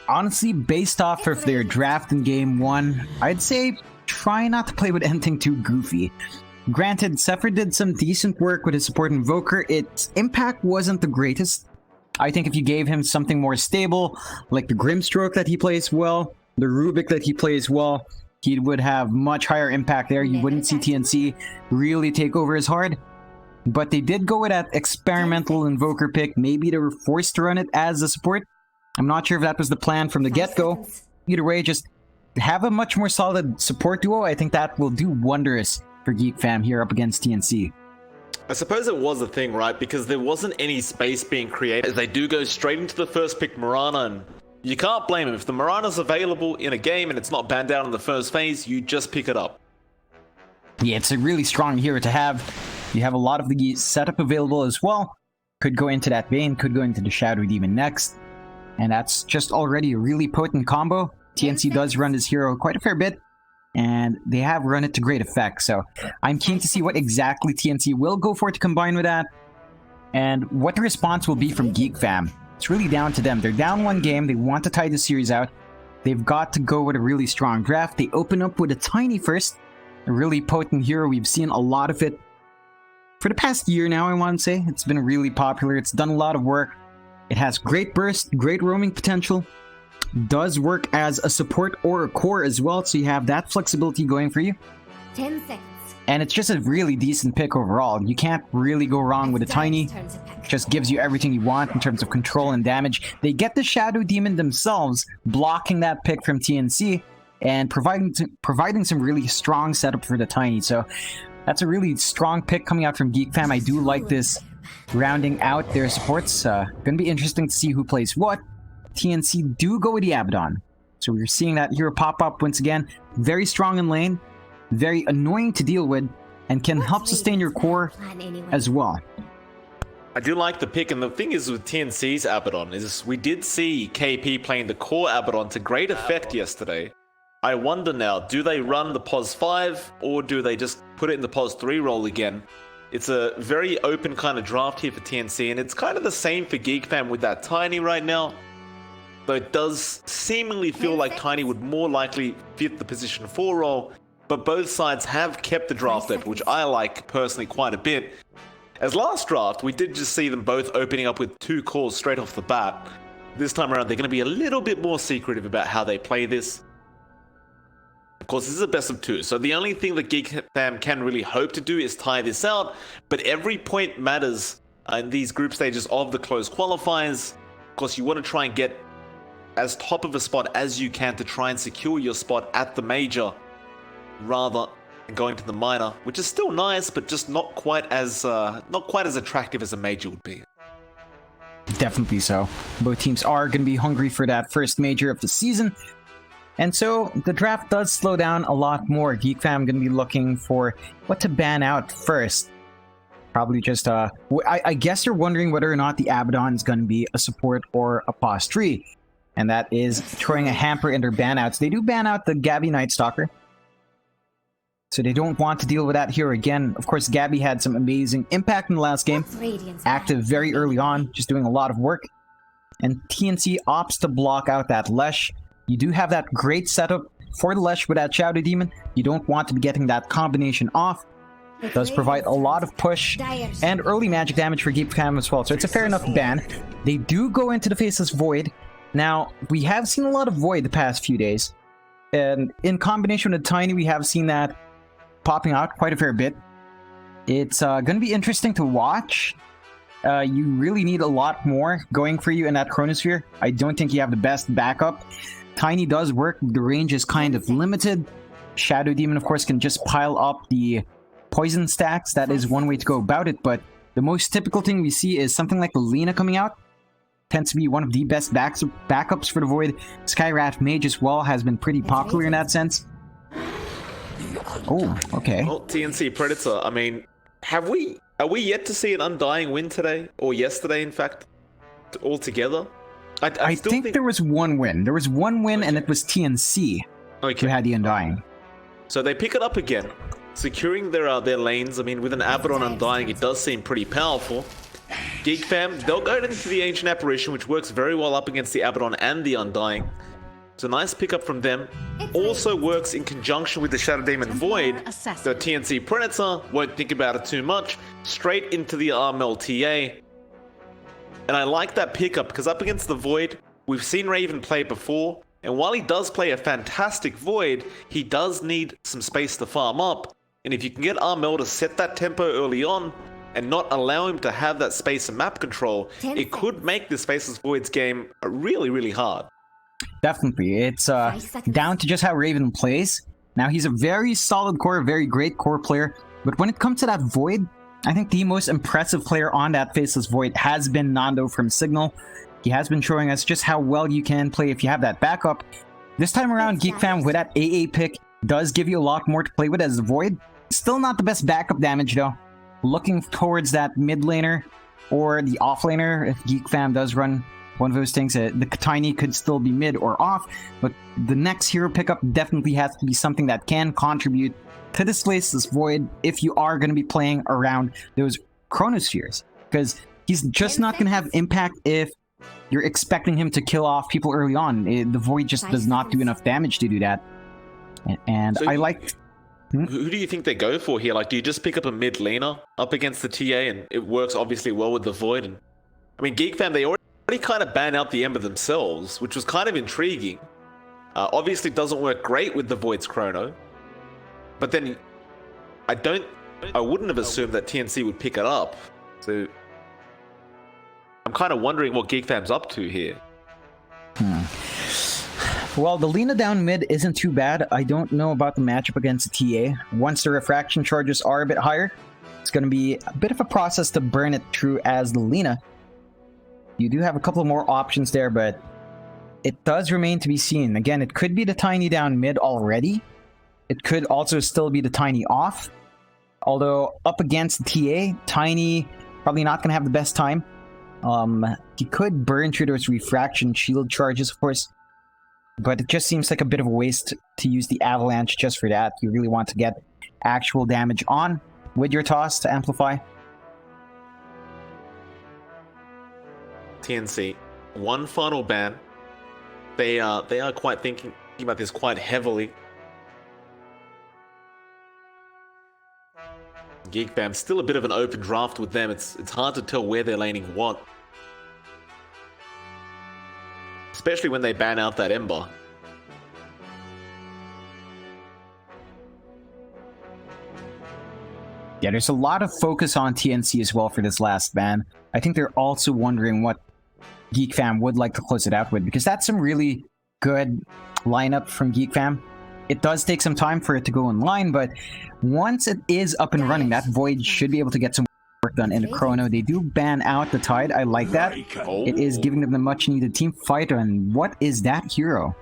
A: Honestly, based off of their draft in game 1, I'd say try not to play with anything too goofy. Granted, Sepher did some decent work with his support Invoker. Its impact wasn't the greatest. I think if you gave him something more stable, like the Grimstroke that he plays well, the Rubik that he plays well, he would have much higher impact there. You wouldn't see TNC really take over as hard. But they did go with that experimental Invoker pick. Maybe they were forced to run it as a support. I'm not sure if that was the plan from the get-go. Either way, just have a much more solid support duo. I think that will do wonders for Geekfam here up against TNC.
C: I suppose it was a thing, right? Because there wasn't any space being created. They do go straight into the first pick, Mirana, and you can't blame him. If the Mirana's available in a game and it's not banned out in the first phase, you just pick it up.
A: Yeah, it's a really strong hero to have. You have a lot of the setup available as well. Could go into that vein, could go into the Shadow Demon next. And that's just already a really potent combo. TNC does run this hero quite a fair bit, and they have run it to great effect. So I'm keen to see what exactly TNC will go for to combine with that, and what the response will be from Geekfam. It's really down to them. They're down 1 game. They want to tie the series out. They've got to go with a really strong draft. They open up with a Tiny first, a really potent hero. We've seen a lot of it for the past year now, I want to say. It's been really popular. It's done a lot of work. It has great burst, great roaming potential. Does work as a support or a core as well, so you have that flexibility going for you.
B: 10 seconds.
A: And it's just a really decent pick overall. You can't really go wrong with a Tiny. Just gives you everything you want in terms of control and damage. They get the Shadow Demon themselves, blocking that pick from TNC, and providing some really strong setup for the Tiny. So that's a really strong pick coming out from Geekfam. I do like this rounding out their supports. Gonna be interesting to see who plays what. TNC do go with the Abaddon. So we're seeing that hero pop up once again. Very strong in lane, very annoying to deal with, and can help sustain your core as well.
C: I do like the pick, and the thing is with TNC's Abaddon is we did see KP playing the core Abaddon to great effect yesterday. I wonder now, do they run the POS 5 or do they just put it in the POS 3 role again? It's a very open kind of draft here for TNC, and it's kind of the same for Geekfam with that Tiny right now. Though it does seemingly feel like Tiny would more likely fit the position 4 role, but both sides have kept the draft open, which I like personally quite a bit. As last draft, we did just see them both opening up with 2 cores straight off the bat. This time around, they're going to be a little bit more secretive about how they play this. Of course, this is a best of 2, so the only thing that Geekfam can really hope to do is tie this out, but every point matters in these group stages of the closed qualifiers. Of course, you want to try and get as top of a spot as you can to try and secure your spot at the major, rather and going to the minor, which is still nice, but just not quite as attractive as a major would be.
A: Definitely so. Both teams are going to be hungry for that first major of the season. And so the draft does slow down a lot more. Geekfam going to be looking for what to ban out first. Probably just, I guess you're wondering whether or not the Abaddon is going to be a support or a pos tree. And that is throwing a hamper in their ban outs. They do ban out the Gabby Night Stalker. So they don't want to deal with that here again. Of course, Gabby had some amazing impact in the last game. Active very early on, just doing a lot of work. And TNC opts to block out that Lesh. You do have that great setup for the Lesh with that Shadow Demon. You don't want to be getting that combination off. It does provide a lot of push and early magic damage for Geekfam as well. So it's a fair enough ban. They do go into the Faceless Void. Now, we have seen a lot of Void the past few days. And in combination with Tiny, we have seen that popping out quite a fair bit. It's going to be interesting to watch. You really need a lot more going for you in that Chronosphere. I don't think you have the best backup. Tiny does work, the range is kind of limited. Shadow Demon, of course, can just pile up the poison stacks. That is one way to go about it, but the most typical thing we see is something like the Lena coming out. Tends to be one of the best backups for the Void. Skyrat Mage as well has been pretty popular in that sense. Oh, okay.
C: Well, TNC Predator, I mean, are we yet to see an Undying win today? Or yesterday, in fact, altogether?
A: I still think there was one win. There was one win, and it was TNC who had the Undying.
C: So they pick it up again, securing their lanes. I mean, with an Abaddon Undying, it does seem pretty powerful. Geekfam, they'll go into the Ancient Apparition, which works very well up against the Abaddon and the Undying. It's a nice pickup from them. Also works in conjunction with the Shadow Demon Void. The TNC Predator won't think about it too much. Straight into the Armel TA. And I like that pickup because up against the Void, we've seen Raven play before. And while he does play a fantastic Void, he does need some space to farm up. And if you can get Armel to set that tempo early on and not allow him to have that space and map control, it could make this Faceless Void's game really, really hard.
A: Definitely. It's down to just how Raven plays. Now, he's a very solid core, very great core player. But when it comes to that Void, I think the most impressive player on that Faceless Void has been Nando from Signal. He has been showing us just how well you can play if you have that backup. This time around, Geekfam with that AA pick does give you a lot more to play with as the Void. Still not the best backup damage though. Looking towards that mid laner or the off laner, if Geekfam does run one of those things, the Tiny could still be mid or off, but the next hero pickup definitely has to be something that can contribute to this Faceless Void if you are going to be playing around those Chronospheres, because he's just not going to have impact if you're expecting him to kill off people early on. The Void just does not do enough damage to do that. And so I like...
C: Who do you think they go for here? Like, do you just pick up a mid laner up against the TA and it works obviously well with the Void? And I mean, Geekfam, they already kind of ban out the Ember themselves, which was kind of intriguing. Obviously doesn't work great with the Void's Chrono. But then I wouldn't have assumed that TNC would pick it up. So I'm kind of wondering what Geekfam's up to here.
A: Well, the Lena down mid isn't too bad. I don't know about the matchup against the TA. Once the refraction charges are a bit higher, it's going to be a bit of a process to burn it through as the Lena. You do have a couple more options there, but it does remain to be seen. Again, it could be the Tiny down mid already. It could also still be the Tiny off. Although, up against the TA, Tiny probably not going to have the best time. He could burn through those refraction shield charges, of course. But it just seems like a bit of a waste to use the Avalanche just for that. You really want to get actual damage on with your toss to amplify.
C: TNC, one final ban. They are quite thinking about this quite heavily. Geekfam, still a bit of an open draft with them. It's hard to tell where they're laning what. Especially when they ban out that Ember.
A: Yeah, there's a lot of focus on TNC as well for this last ban. I think they're also wondering what Geekfam would like to close it out with, because that's some really good lineup from Geekfam. It does take some time for it to go online, but once it is up and running, that Void should be able to get some work done in the Chrono. They do ban out the Tide. I like that. It is giving them the much-needed team fight. And what is that hero?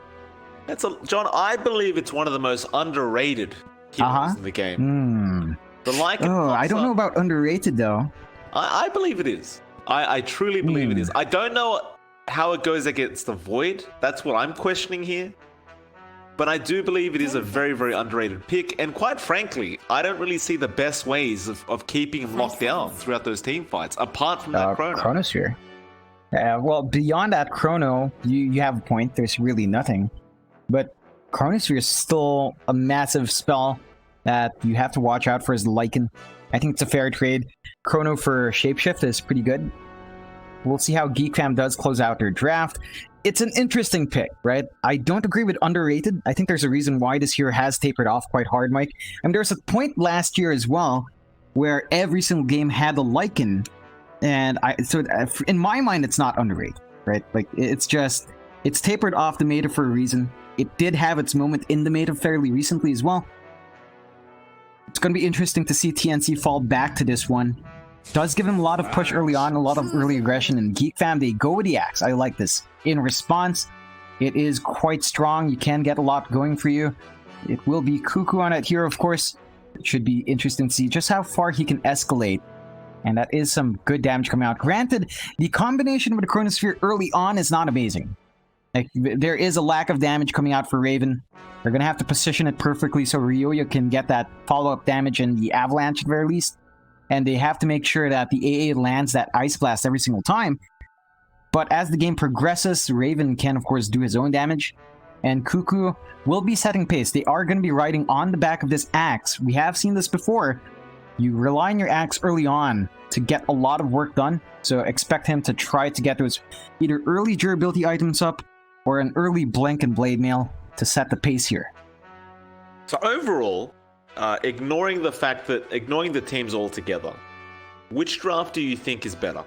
C: John, I believe it's one of the most underrated heroes in the game. The Lycan.
A: Oh, I don't know about underrated, though.
C: I believe it is. I truly believe it is. I don't know how it goes against the Void. That's what I'm questioning here. But I do believe it is a very, very underrated pick. And quite frankly, I don't really see the best ways of keeping him locked down throughout those team fights, apart from that Chrono.
A: Chronosphere. Well, beyond that Chrono, you have a point. There's really nothing. But Chronosphere is still a massive spell that you have to watch out for as Lycan. I think it's a fair trade. Chrono for Shapeshift is pretty good. We'll see how Geekfam does close out their draft. It's an interesting pick, right? I don't agree with underrated. I think there's a reason why this hero has tapered off quite hard, Mike. And there's a point last year as well where every single game had a Lycan. And in my mind, it's not underrated, right? Like, it's tapered off the meta for a reason. It did have its moment in the meta fairly recently as well. It's going to be interesting to see TNC fall back to this one. Does give him a lot of push early on, a lot of early aggression, and Geekfam, they go with the axe. I like this. In response, it is quite strong. You can get a lot going for you. It will be Cuckoo on it here, of course. It should be interesting to see just how far he can escalate. And that is some good damage coming out. Granted, the combination with the Chronosphere early on is not amazing. Like, there is a lack of damage coming out for Raven. They're going to have to position it perfectly so Ryoya can get that follow-up damage and the Avalanche at the very least. And they have to make sure that the AA lands that Ice Blast every single time. But as the game progresses, Raven can, of course, do his own damage. And Cuckoo will be setting pace. They are going to be riding on the back of this axe. We have seen this before. You rely on your axe early on to get a lot of work done. So expect him to try to get those either early durability items up or an early Blink and Blade Mail to set the pace here.
C: So overall, ignoring the teams altogether, which draft do you think is better?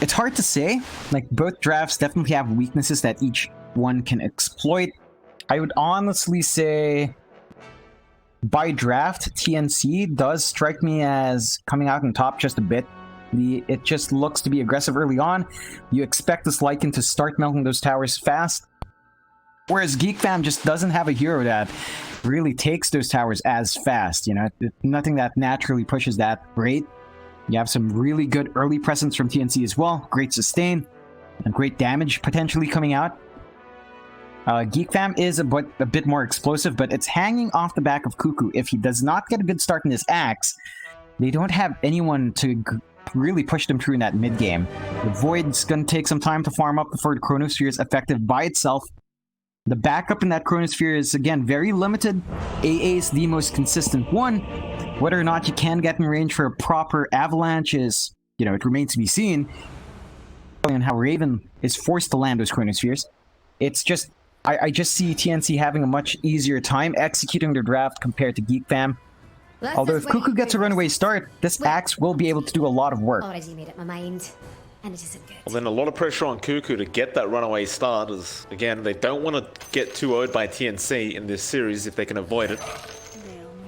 A: It's hard to say. Like, both drafts definitely have weaknesses that each one can exploit. I would honestly say, by draft, TNC does strike me as coming out on top just a bit. It just looks to be aggressive early on. You expect this Lycan to start melting those towers fast. Whereas Geekfam just doesn't have a hero that really takes those towers as fast. You know, nothing that naturally pushes that great. You have some really good early presence from TNC as well. Great sustain and great damage potentially coming out. Geekfam is a bit more explosive, but it's hanging off the back of Cuckoo. If he does not get a good start in this axe, they don't have anyone to really push them through in that mid game. The Void's going to take some time to farm up before the Chronosphere is effective by itself. The backup in that Chronosphere is, again, very limited. AA is the most consistent one. Whether or not you can get in range for a proper Avalanche is, you know, it remains to be seen. And how Raven is forced to land those Chronospheres. It's just, I just see TNC having a much easier time executing their draft compared to Geekfam. Although if Cuckoo gets a runaway start, this axe will be able to do a lot of work.
B: Already made up my mind, and it isn't good.
C: Well, then a lot of pressure on Cuckoo to get that runaway start, as again, they don't want to get too owed by TNC in this series if they can avoid it.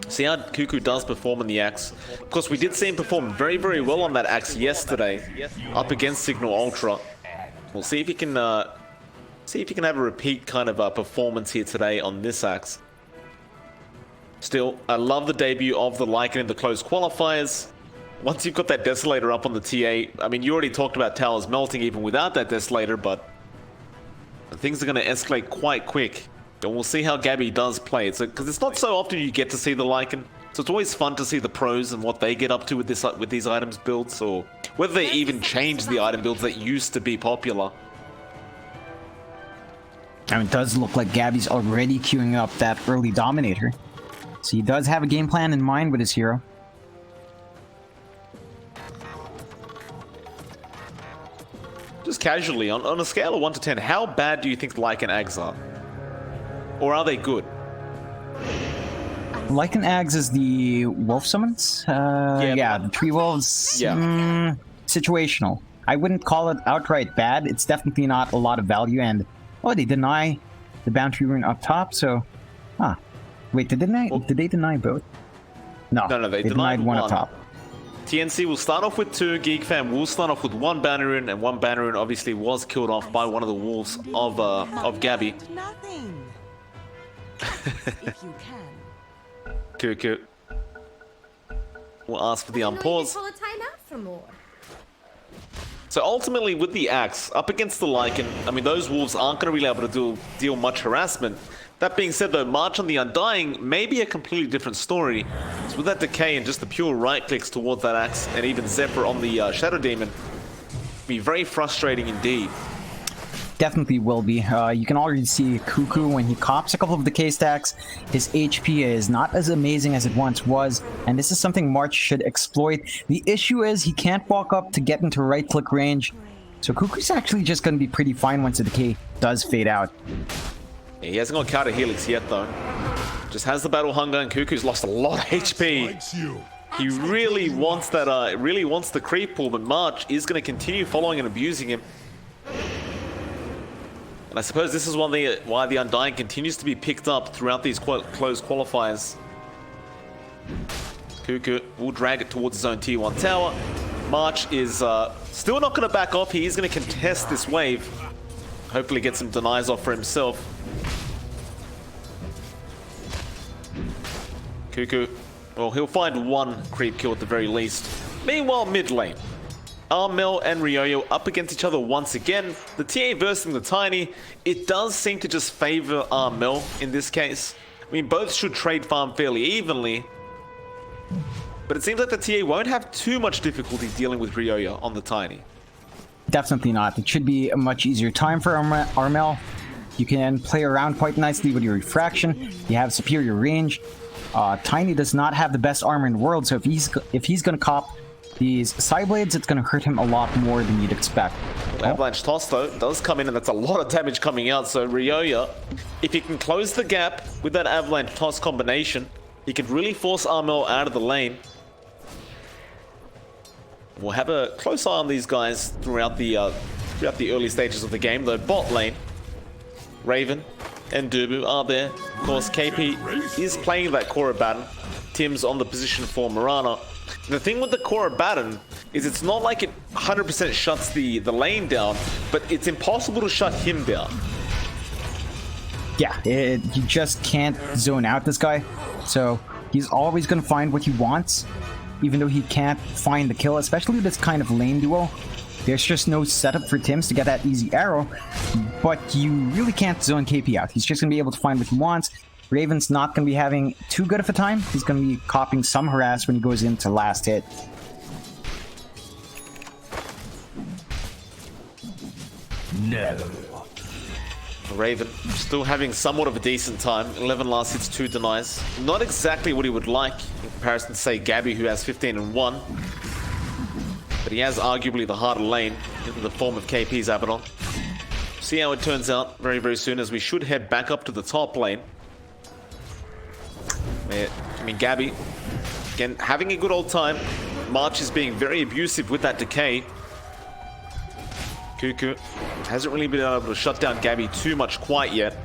C: See how Cuckoo does perform in the axe. Of course, we did see him perform very, very well on that axe yesterday, up against Signal Ultra. We'll see if he can have a repeat kind of performance here today on this axe. Still, I love the debut of the Lycan in the closed qualifiers. Once you've got that Desolator up on the TA, I mean, you already talked about towers melting even without that Desolator, but things are going to escalate quite quick. And we'll see how Gabby does play it, because it's not so often you get to see the Lycan. So it's always fun to see the pros and what they get up to with these items builds, or whether they even change the item builds that used to be popular.
A: I mean, it does look like Gabby's already queuing up that early Dominator. So he does have a game plan in mind with his hero.
C: Just casually, on a scale of 1 to 10, how bad do you think Lycan Ags are? Or are they good?
A: Lycan Ags is the wolf summons? Yeah, the tree wolves.
C: Yeah.
A: Situational. I wouldn't call it outright bad. It's definitely not a lot of value, and they deny the bounty rune up top, so... Wait, did they deny both? No,
C: No, they
A: denied one up top.
C: TNC will start off with 2, Geekfam will start off with 1 bounty rune, and 1 bounty rune obviously was killed off by one of the wolves of Gabby.
E: Nothing. If you can.
C: Cuckoo. We'll ask for the
B: You could
C: unpause.
B: pull a timeout for more.
C: So ultimately, with the axe up against the Lycan, I mean, those wolves aren't going to be able to deal much harassment. That being said, though, March on the Undying may be a completely different story. So with that decay and just the pure right clicks towards that axe, and even Zephyr on the Shadow Demon, be very frustrating indeed.
A: Definitely will be. You can already see Cuckoo when he cops a couple of decay stacks. His HP is not as amazing as it once was, and this is something March should exploit. The issue is he can't walk up to get into right click range, so Cuckoo's actually just going to be pretty fine once the decay does fade out.
C: Yeah, he hasn't got counter Helix yet, though. Just has the battle hunger, and Cuckoo's lost a lot of HP. He really wants that. Really wants the creep pull, but March is going to continue following and abusing him. And I suppose this is why the Undying continues to be picked up throughout these closed qualifiers. Cuckoo will drag it towards his own tier 1 tower. March is still not going to back off. He is going to contest this wave. Hopefully get some denies off for himself. Cuckoo, well, he'll find 1 creep kill at the very least. Meanwhile, mid lane. Armel and Ryoyo up against each other once again. The TA versing the Tiny. It does seem to just favor Armel in this case. I mean, both should trade farm fairly evenly. But it seems like the TA won't have too much difficulty dealing with Ryoyo on the Tiny.
A: Definitely not. It should be a much easier time for Armel. You can play around quite nicely with your refraction. You have superior range. Tiny does not have the best armor in the world, so if he's going to cop these side blades, it's going to hurt him a lot more than you'd expect.
C: Avalanche Toss, though, does come in, and that's a lot of damage coming out. So Ryoyo, if he can close the gap with that Avalanche Toss combination, he could really force Armel out of the lane. We'll have a close eye on these guys throughout the early stages of the game. Though bot lane, Raven and Dubu are there. Of course, KP is playing that Korra Baton. Tim's on the position for Mirana. The thing with the Korra Baton is it's not like it 100% shuts the lane down, but it's impossible to shut him down.
A: Yeah, you just can't zone out this guy. So he's always going to find what he wants, even though he can't find the kill, especially with this kind of lane duo. There's just no setup for Tims to get that easy arrow, but you really can't zone KP out. He's just going to be able to find what he wants. Raven's not going to be having too good of a time. He's going to be copying some harass when he goes into last hit.
D: No.
C: Raven still having somewhat of a decent time. 11 last hits, 2 denies. Not exactly what he would like in comparison to, say, Gabby, who has 15 and 1. But he has arguably the harder lane in the form of KP's Abaddon. See how it turns out very, very soon, as we should head back up to the top lane. I mean, Gabby, again, having a good old time. March is being very abusive with that decay. Cuckoo hasn't really been able to shut down Gabby too much quite yet.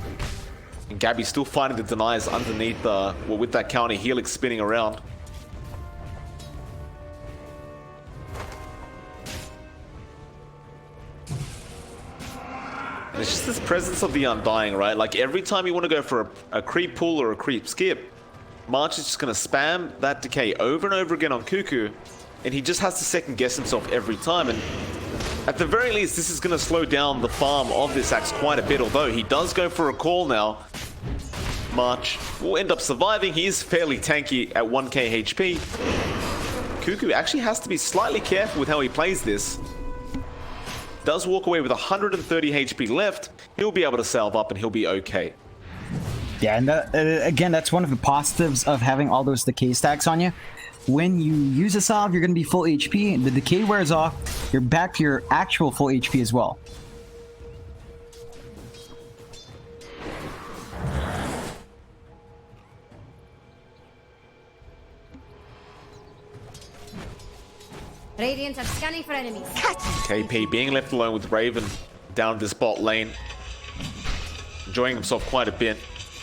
C: And Gabby's still finding the denies underneath, with that counter Helix spinning around. And it's just this presence of the Undying, right? Like every time you want to go for a creep pull or a creep skip, March is just going to spam that decay over and over again on Cuckoo, and he just has to second guess himself every time. And at the very least, this is going to slow down the farm of this axe quite a bit, although he does go for a call now. March will end up surviving. He is fairly tanky at 1k HP. Cuckoo actually has to be slightly careful with how he plays this. Does walk away with 130 HP left. He'll be able to salve up and he'll be okay.
A: Yeah, and again, that's one of the positives of having all those decay stacks on you. When you use a salve, you're going to be full HP. The decay wears off, you're back to your actual full HP as well.
B: Radiant are scanning for enemies.
C: KP being left alone with Raven down this bot lane. enjoying himself quite a bit.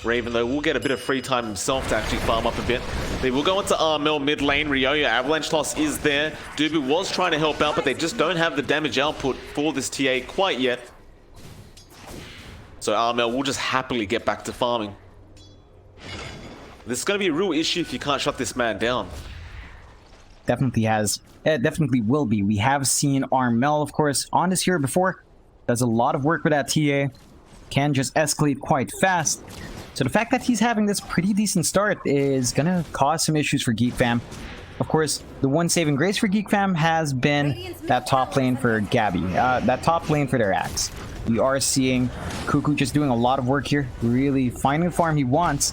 C: Raven, though, will get a bit of free time himself to actually farm up a bit. They will go into Armel mid lane. Ryoya, Avalanche Toss is there. Dubu was trying to help out, but they just don't have the damage output for this TA quite yet. So Armel will just happily get back to farming. This is going to be a real issue if you can't shut this man down.
A: Definitely has. It definitely will be. We have seen Armel, of course, on this hero before. Does a lot of work with that TA. Can just escalate quite fast. So the fact that he's having this pretty decent start is going to cause some issues for Geekfam. Of course, the one saving grace for Geekfam has been that top lane for Gabby. That top lane for their Axe. We are seeing Cuckoo just doing a lot of work here. Really finding the farm he wants.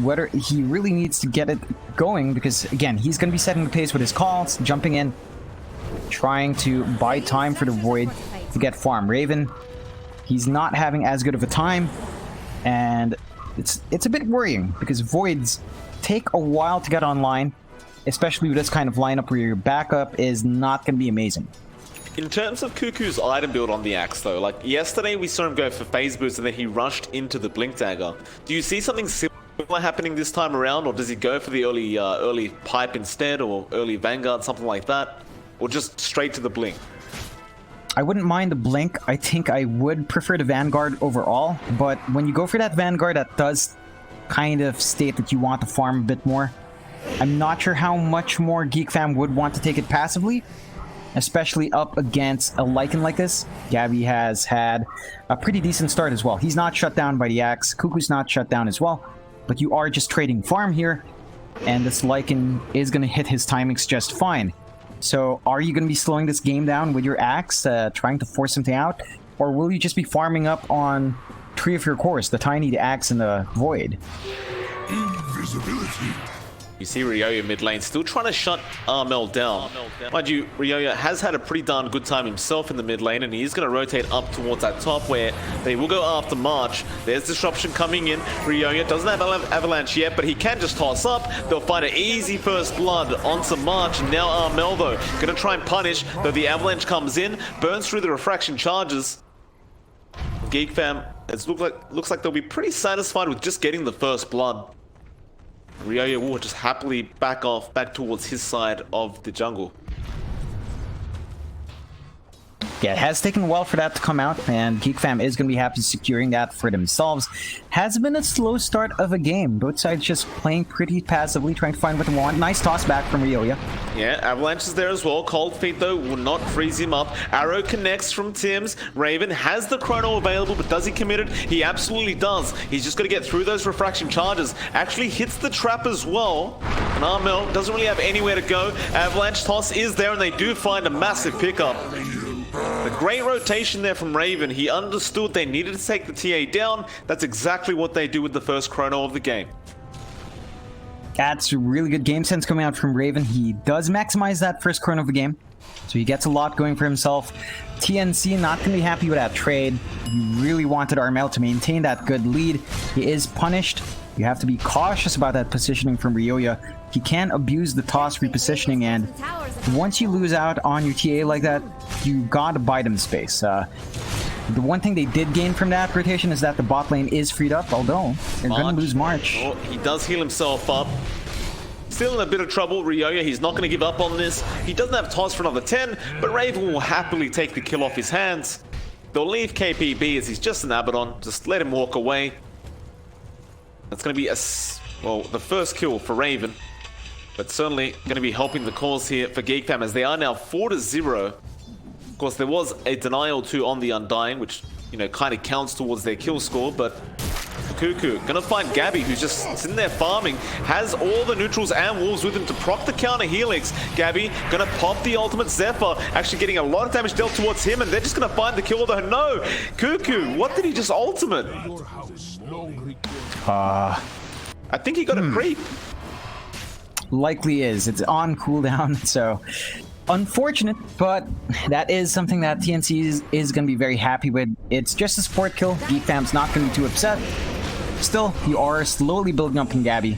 A: Whether he really needs to get it going, because again, he's going to be setting the pace with his calls, jumping in, trying to buy time for the Void to get farm. Raven, he's not having as good of a time, and it's a bit worrying because Voids take a while to get online, especially with this kind of lineup where your backup is not going to be amazing.
C: In terms of Cuckoo's item build on the Axe, though, like yesterday we saw him go for phase boost and then he rushed into the Blink Dagger. Do you see something similar happening this time around, or does he go for the early pipe instead, or early Vanguard, something like that, or just straight to the Blink?
A: I wouldn't mind the Blink. I think I would prefer the Vanguard overall, but when you go for that Vanguard, that does kind of state that you want to farm a bit more. I'm not sure how much more Geekfam would want to take it passively, especially up against a Lycan like this. Gabby has had a pretty decent start as well. He's not shut down by the Axe. Cuckoo's not shut down as well, but you are just trading farm here, and this Lycan is going to hit his timings just fine. So are you going to be slowing this game down with your Axe, trying to force something out? Or will you just be farming up on 3 of your cores, the Tiny, the Axe, and the Void?
D: Invisibility.
C: You see Ryoya mid lane still trying to shut Armel down. Mind you, Ryoya has had a pretty darn good time himself in the mid lane, and he is going to rotate up towards that top where they will go after March. There's disruption coming in. Ryoya doesn't have Avalanche yet, but he can just toss up. They'll find an easy first blood onto March. Now Armel, though, going to try and punish, though the Avalanche comes in, burns through the refraction charges. Geekfam, it looks like they'll be pretty satisfied with just getting the first blood. Ryoya will just happily back towards his side of the jungle.
A: Yeah, it has taken a while for that to come out, and Geekfam is going to be happy securing that for themselves. Has been a slow start of a game. Both sides just playing pretty passively, trying to find what they want. Nice toss back from Ryoya.
C: Yeah, Avalanche is there as well. Cold Feet, though, will not freeze him up. Arrow connects from Tim's. Raven has the chrono available, but does he commit it? He absolutely does. He's just got to get through those refraction charges. Actually hits the trap as well. And Armel doesn't really have anywhere to go. Avalanche toss is there, and they do find a massive pickup. The great rotation there from Raven. He understood they needed to take the TA down. That's exactly what they do with the first chrono of the game.
A: That's really good game sense coming out from Raven. He does maximize that first chrono of the game, so he gets a lot going for himself. TNC not going to be happy with that trade. He really wanted Armel to maintain that good lead. He is punished. You have to be cautious about that positioning from Ryoya. He can abuse the toss repositioning, and once you lose out on your TA like that, you gotta buy them space. The one thing they did gain from that rotation is that the bot lane is freed up, although they're gonna lose March.
C: Oh, he does heal himself up. Still in a bit of trouble, Ryoya. He's not going to give up on this. He doesn't have toss for another 10, but Raven will happily take the kill off his hands. They'll leave KPB as he's just an Abaddon. Just let him walk away. That's going to be the first kill for Raven, but certainly going to be helping the cause here for Geekfam as they are now 4-0. Of course, there was a denial too on the Undying, which, you know, kind of counts towards their kill score, but Cuckoo gonna find Gabby, who's just sitting there farming, has all the neutrals and wolves with him to proc the counter helix. Gabby gonna pop the ultimate Zephyr, actually getting a lot of damage dealt towards him, and they're just gonna find the kill, though. No! Cuckoo, what did he just ultimate? I think he got a creep.
A: Likely is. It's on cooldown, so unfortunate, but that is something that TNC is going to be very happy with. It's just a support kill. Geekfam's not going to be too upset. Still, you are slowly building up in Gabby.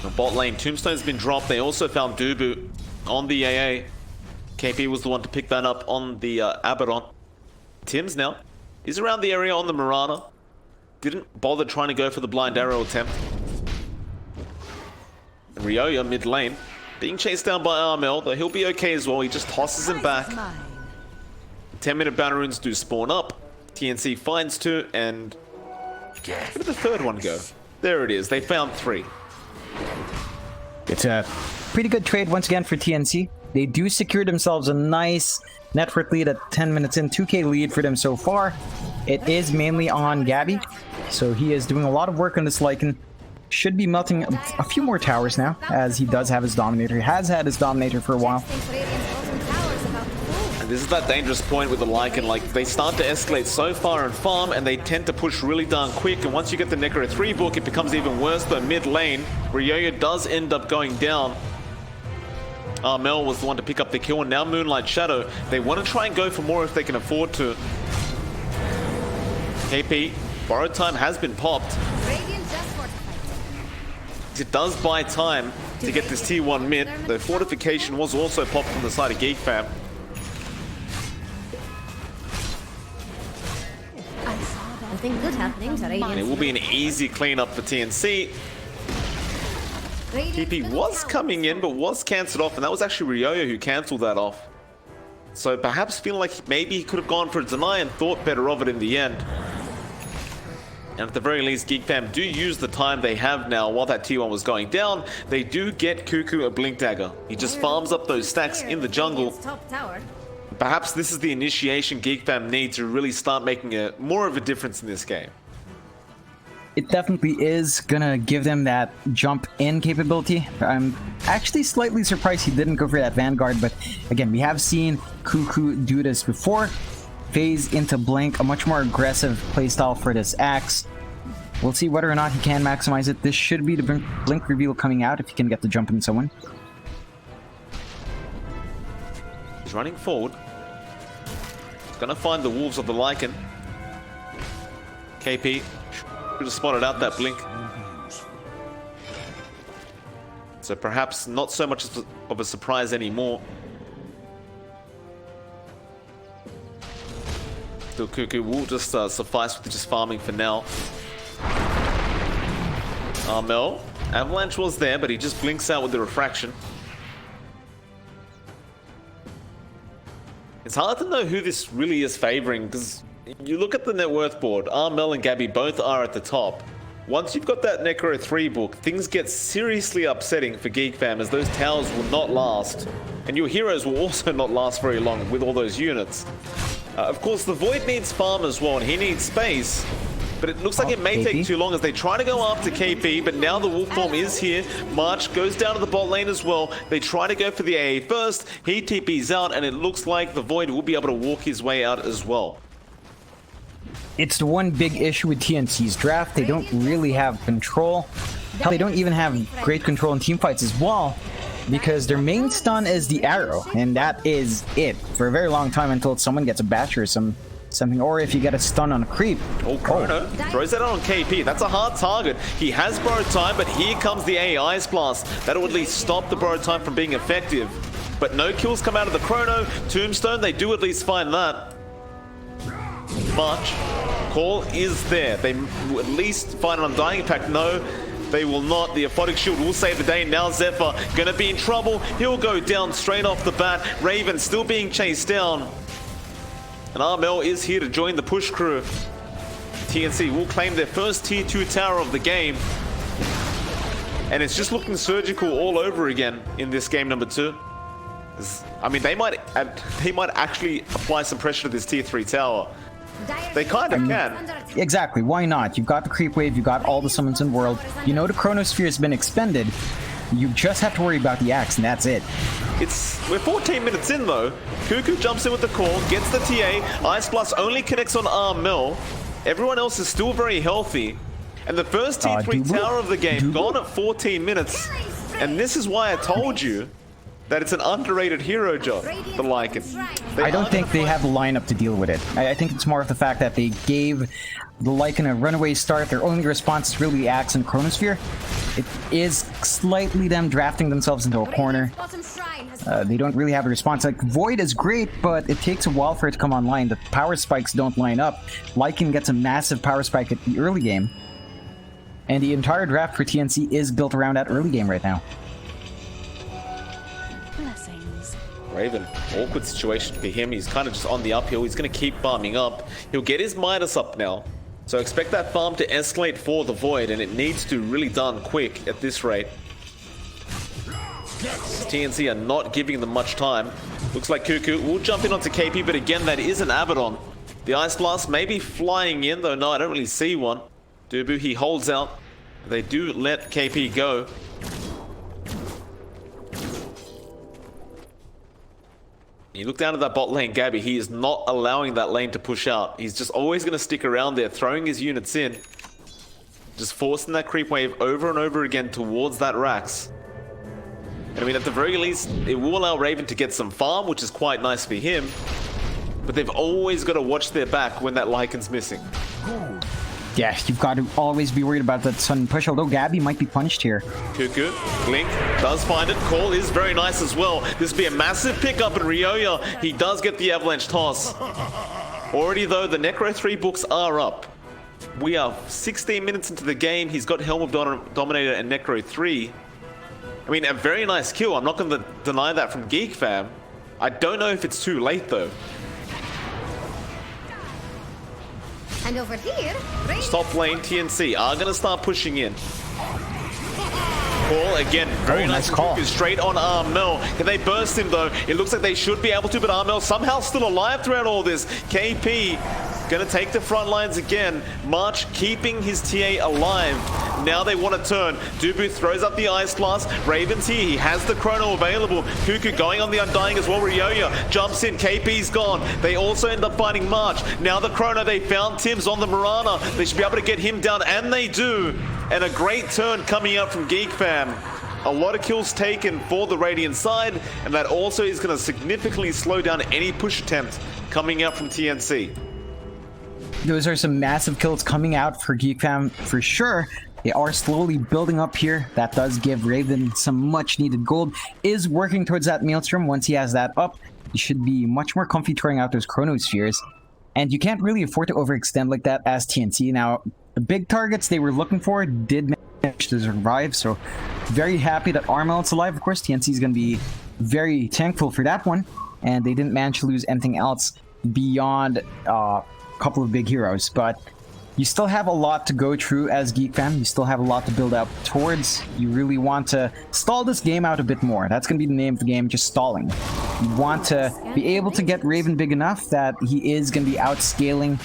C: The bot lane Tombstone's been dropped. They also found Dubu on the AA. KP was the one to pick that up on the Abaddon. Tim's now He's around the area on the Marana. Didn't bother trying to go for the blind arrow attempt. And Ryoya mid lane, being chased down by Armel, though he'll be okay as well. He just tosses him back. 10-minute banner runes do spawn up. TNC finds 2, and where did the third one go? There it is. They found 3.
A: It's a pretty good trade once again for TNC. They do secure themselves a nice net worth lead at 10 minutes in. 2k lead for them so far. It is mainly on Gabby, so he is doing a lot of work on this Lycan. Should be melting a few more towers now, as he does have his Dominator. He has had his Dominator for a while.
C: And this is that dangerous point with the Lycan. Like, they start to escalate so far in farm, and they tend to push really darn quick. And once you get the Necro 3 book, it becomes even worse. Though mid lane, Ryoya does end up going down. Armel was the one to pick up the kill, and now Moonlight Shadow. They want to try and go for more if they can afford to. KP, borrowed time has been popped. It does buy time to get this tier 1 mid. The fortification was also popped from the side of Geekfam.
B: Nothing good happening to Radiant.
C: And it will be an easy cleanup for TNC. TP was coming in, but was cancelled off, and that was actually Ryoya who cancelled that off. So perhaps feeling like maybe he could have gone for a deny and thought better of it in the end. And at the very least, Geekfam do use the time they have now while that T1 was going down. They do get Cuckoo a Blink Dagger. He just farms up those stacks in the jungle. Perhaps this is the initiation Geekfam need to really start making more of a difference in this game.
A: It definitely is gonna give them that jump in capability. I'm actually slightly surprised he didn't go for that Vanguard, but again, we have seen Cuckoo do this before. Phase into Blink, a much more aggressive playstyle for this axe. We'll see whether or not he can maximize it. This should be the Blink reveal coming out if he can get the jump in someone.
C: He's running forward. He's gonna find the Wolves of the Lycan. KP should have spotted out that Blink. So perhaps not so much of a surprise anymore. Still, Cuckoo will just suffice with just farming for now. Armel, Avalanche was there, but he just blinks out with the refraction. It's hard to know who this really is favoring, because you look at the net worth board, Armel and Gabby both are at the top. Once you've got that Necro 3 book, things get seriously upsetting for Geekfam, as those towers will not last. And your heroes will also not last very long with all those units. Of course, the Void needs farm as well, and he needs space. But it looks like it may take too long as they try to go after KP, but now the Wolf form is here. March goes down to the bot lane as well. They try to go for the AA first. He TP's out, and it looks like the Void will be able to walk his way out as well.
A: It's the one big issue with TNC's draft. They don't really have control. Hell, they don't even have great control in team fights as well, because their main stun is the arrow, and that is it for a very long time until someone gets a batch or something, or if you get a stun on a creep.
C: Oh, Chrono throws that on KP. That's a hard target. He has borrowed time, but here comes the AI Ice Blast. That'll at least stop the borrowed time from being effective. But no kills come out of the Chrono. Tombstone, they do at least find that. March, call is there. They will at least find an Undying. In fact, no, they will not. The Aphotic Shield will save the day. Now Zephyr gonna be in trouble. He'll go down straight off the bat. Raven still being chased down. And Armel is here to join the push crew. TNC will claim their first tier 2 tower of the game. And it's just looking surgical all over again in this game number 2. I mean, they might actually apply some pressure to this tier 3 tower. They kind of can.
A: Exactly, why not? You've got the creep wave, you've got all the summons in the world. You know the Chronosphere has been expended. You just have to worry about the axe, and that's it.
C: We're 14 minutes in though. Cuckoo jumps in with the call, gets the TA. Ice Blast only connects on Armel. Everyone else is still very healthy. And the first tier 3 tower of the game gone at 14 minutes. And this is why I told you that it's an underrated hero, John, the Lycan.
A: I don't think they have the lineup to deal with it. I think it's more of the fact that they gave the Lycan a runaway start. Their only response is really Axe and Chronosphere. It is slightly them drafting themselves into a corner. They don't really have a response. Like, Void is great, but it takes a while for it to come online. The power spikes don't line up. Lycan gets a massive power spike at the early game. And the entire draft for TNC is built around that early game right now.
E: Blessings.
C: Raven, awkward situation for him. He's kind of just on the uphill. He's going to keep farming up. He'll get his Midas up now. So expect that farm to escalate for the Void, and it needs to really done quick at this rate. TNC are not giving them much time. Looks like Cuckoo will jump in onto KP, but again, that is an Abaddon. The Ice Blast may be flying in, though no, I don't really see one. Dubu, he holds out. They do let KP go. You look down at that bot lane, Gabby, he is not allowing that lane to push out. He's just always going to stick around there, throwing his units in. Just forcing that creep wave over and over again towards that Rax. And I mean, at the very least, it will allow Raven to get some farm, which is quite nice for him. But they've always got to watch their back when that Lycan's missing.
A: Yeah, you've got to always be worried about that sudden push, although Gabby might be punished here.
C: Cuckoo, Blink does find it. Call is very nice as well. This will be a massive pickup, and Ryoya, he does get the Avalanche toss. Already though, the Necro 3 books are up. We are 16 minutes into the game. He's got Helm of Dominator and Necro 3. I mean, a very nice kill. I'm not going to deny that from Geekfam. I don't know if it's too late though.
B: And over here,
C: Top lane, TNC are going to start pushing in. Call again, very nice
A: call.
C: Straight on Armel. Can they burst him though? It looks like they should be able to, but Armel somehow still alive throughout all this. KP gonna take the front lines again. March keeping his TA alive. Now they want to turn. Dubu throws up the Ice Blast. Raven's here. He has the Chrono available. Cuckoo going on the Undying as well. Ryoya jumps in. KP's gone. They also end up finding March. Now the Chrono, they found Tim's on the Mirana. They should be able to get him down, and they do. And a great turn coming out from Geekfam. A lot of kills taken for the Radiant side, and that also is going to significantly slow down any push attempt coming out from TNC.
A: Those are some massive kills coming out for Geekfam for sure. They are slowly building up here. That does give Raven some much needed gold. Is working towards that Maelstrom. Once he has that up, he should be much more comfy throwing out those Chronospheres. And you can't really afford to overextend like that as TNC. Now, the big targets they were looking for did manage to survive, so very happy that Armel's alive. Of course, TNC is going to be very thankful for that one. And they didn't manage to lose anything else beyond couple of big heroes, but you still have a lot to go through as Geekfam. You still have a lot to build up towards. You really want to stall this game out a bit more. That's going to be the name of the game, just stalling. You want to be able to get Raven big enough that he is going to be outscaling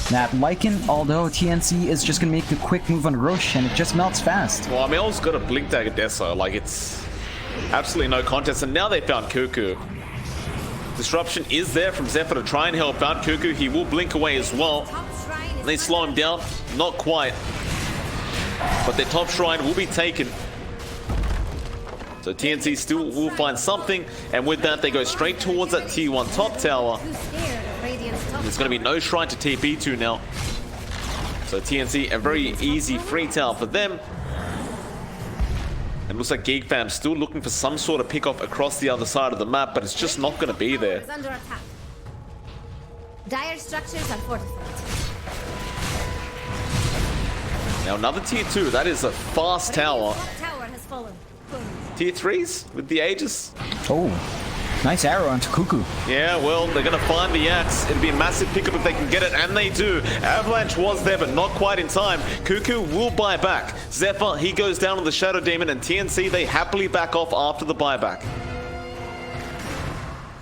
A: that Lycan, although TNC is just going to make the quick move on Roche, and it just melts fast.
C: Well, Amel's got a Blink Dagger Deso, like it's absolutely no contest, and now they found Cuckoo. Disruption is there from Zephyr to try and help out Cuckoo. He will blink away as well. They slow him down. Not quite. But their top shrine will be taken. So TNC still will find something. And with that, they go straight towards that tier 1 top tower. There's going to be no shrine to TP to now. So TNC, a very easy free tower for them. It looks like Geekfam still looking for some sort of pick-off across the other side of the map, but it's just not going to be there.
B: Under attack. Dire structures are fortified.
C: Now another tier 2, that is a fast tower.
B: Tower has fallen.
C: Tier 3s with the Aegis.
A: Oh, nice arrow onto Cuckoo.
C: Yeah, well, they're going to find the Axe. It'll be a massive pickup if they can get it, and they do. Avalanche was there, but not quite in time. Cuckoo will buy back. Zephyr, he goes down on the Shadow Demon, and TNC, they happily back off after the buyback.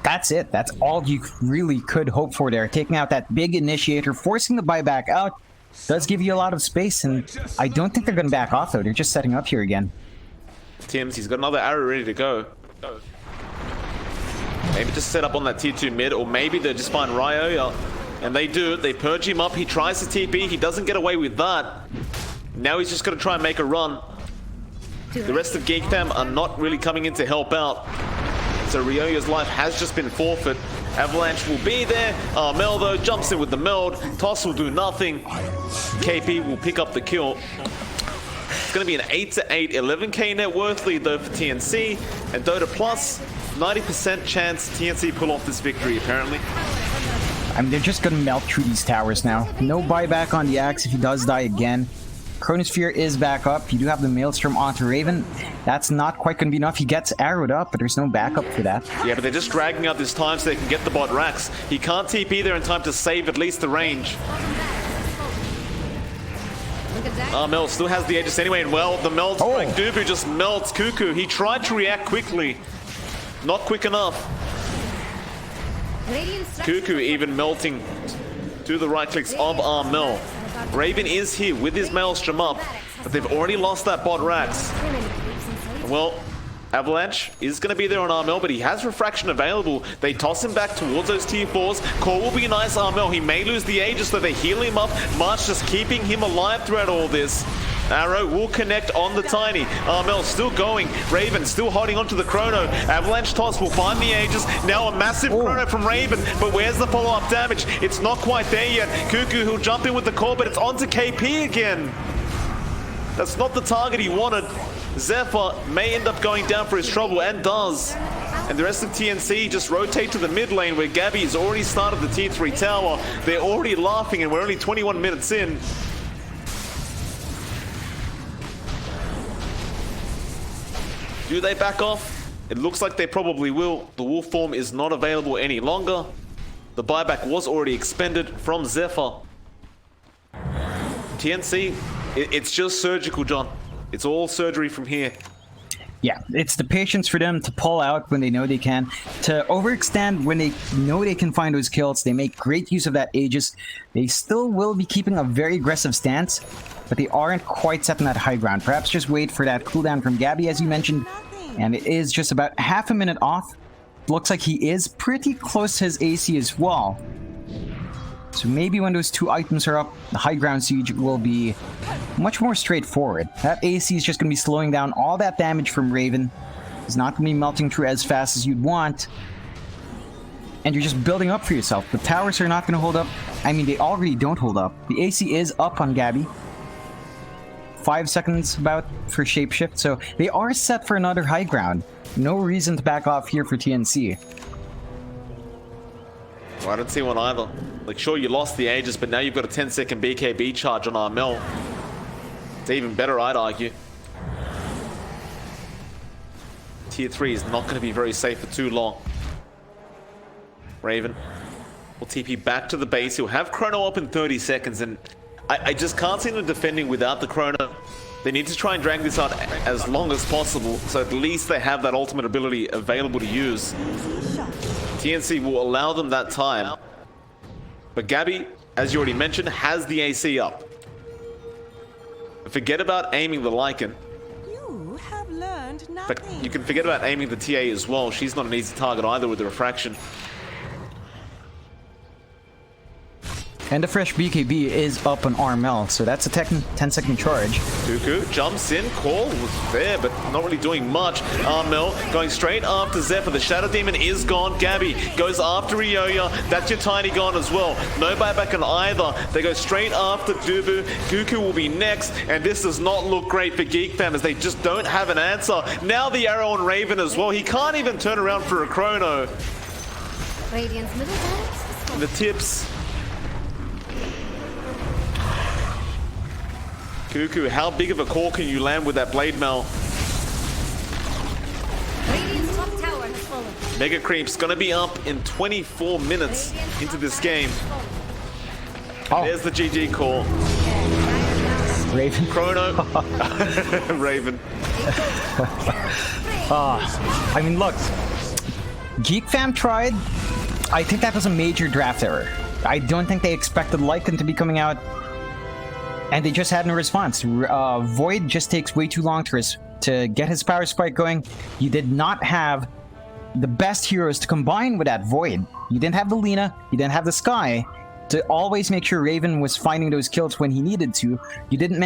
A: That's it. That's all you really could hope for there. Taking out that big initiator, forcing the buyback out, does give you a lot of space, and I don't think they're going to back off, though. They're just setting up here again.
C: Tim's, he's got another arrow ready to go. Maybe just set up on that tier 2 mid, or maybe they just find Ryo. And they do. They purge him up. He tries to TP. He doesn't get away with that. Now he's just going to try and make a run. The rest of Geekfam are not really coming in to help out. So Ryoya's life has just been forfeit. Avalanche will be there. Mel though jumps in with the meld. Toss will do nothing. KP will pick up the kill. It's going to be an 8-8, 11k net worth lead though for TNC. And Dota Plus, 90% chance TNC pull off this victory apparently.
A: I mean, they're just gonna melt through these towers now. No buyback on the axe if he does die again. Chronosphere is back up. You do have the Maelstrom onto Raven. That's not quite gonna be enough. He gets arrowed up, but there's no backup for that.
C: Yeah, but they're just dragging out this time so they can get the bot racks. He can't TP there in time to save at least the range. Mel still has the Aegis anyway, and well, the meld strike. Dubu just melts Cuckoo. He tried to react quickly. Not quick enough. Cuckoo even melting to the right clicks of Armel. Raven is here with his Maelstrom up, but they've already lost that bot racks. Well, Avalanche is going to be there on Armel, but he has Refraction available. They toss him back towards those tier 4s. Core will be nice, Armel. He may lose the Aegis, so they heal him up. March just keeping him alive throughout all this. Arrow will connect on the Tiny. Armel still going. Raven still holding onto the Chrono. Avalanche toss will find the Aegis. Now a massive Chrono from Raven, but where's the follow-up damage? It's not quite there yet. Cuckoo, who'll jump in with the core, but it's onto KP again. That's not the target he wanted. Zephyr may end up going down for his trouble, and does. And the rest of TNC just rotate to the mid lane where Gabby has already started the tier 3 tower. They're already laughing and we're only 21 minutes in. Do they back off? It looks like they probably will. The wolf form is not available any longer. The buyback was already expended from Zephyr. TNC, it's just surgical, John. It's all surgery from here.
A: Yeah, it's the patience for them to pull out when they know they can, to overextend when they know they can find those kills. They make great use of that Aegis. They still will be keeping a very aggressive stance, but they aren't quite setting that high ground. Perhaps just wait for that cooldown from Gabby, as you mentioned, and it is just about half a minute off. Looks like he is pretty close to his AC as well. So maybe when those two items are up, the high ground siege will be much more straightforward. That AC is just going to be slowing down all that damage from Raven. It's not going to be melting through as fast as you'd want. And you're just building up for yourself. The towers are not going to hold up. I mean, they already don't hold up. The AC is up on Gabby. 5 seconds about for Shapeshift, so they are set for another high ground. No reason to back off here for TNC.
C: Well, I don't see one either. Like, sure, you lost the Aegis, but now you've got a 10-second BKB charge on Armel. It's even better, I'd argue. Tier 3 is not going to be very safe for too long. Raven will TP back to the base. He'll have Chrono up in 30 seconds, and I just can't see them defending without the Chrono. They need to try and drag this out as long as possible, so at least they have that ultimate ability available to use. TNC will allow them that time. But Gabby, as you already mentioned, has the AC up. Forget about aiming the Lycan.
E: You have learned nothing.
C: But you can forget about aiming the TA as well. She's not an easy target either with the refraction.
A: And the fresh BKB is up on Armel, so that's a 10-second charge.
C: Cuckoo jumps in, Call was there, but not really doing much. Armel going straight after Zephyr. The Shadow Demon is gone. Gabby goes after Ryoya. That's your Tiny gone as well. No buyback on either. They go straight after Dubu. Cuckoo will be next, and this does not look great for Geekfam as they just don't have an answer. Now the arrow on Raven as well. He can't even turn around for a Chrono.
B: Radiant's middle barracks.
C: And the tips. Cuckoo, how big of a core can you land with that blade mail?
B: Radiant's top tower has fallen.
C: Mega Creep's gonna be up in 24 minutes into this game.
A: Oh.
C: There's the GG call.
A: Raven.
C: Chrono. Raven.
A: I mean, look. Geekfam tried. I think that was a major draft error. I don't think they expected Lycan to be coming out. And they just had no response. Void just takes way too long to get his power spike going. You did not have the best heroes to combine with that Void. You didn't have the Lina, you didn't have the Sky to always make sure Raven was finding those kills when he needed to. You didn't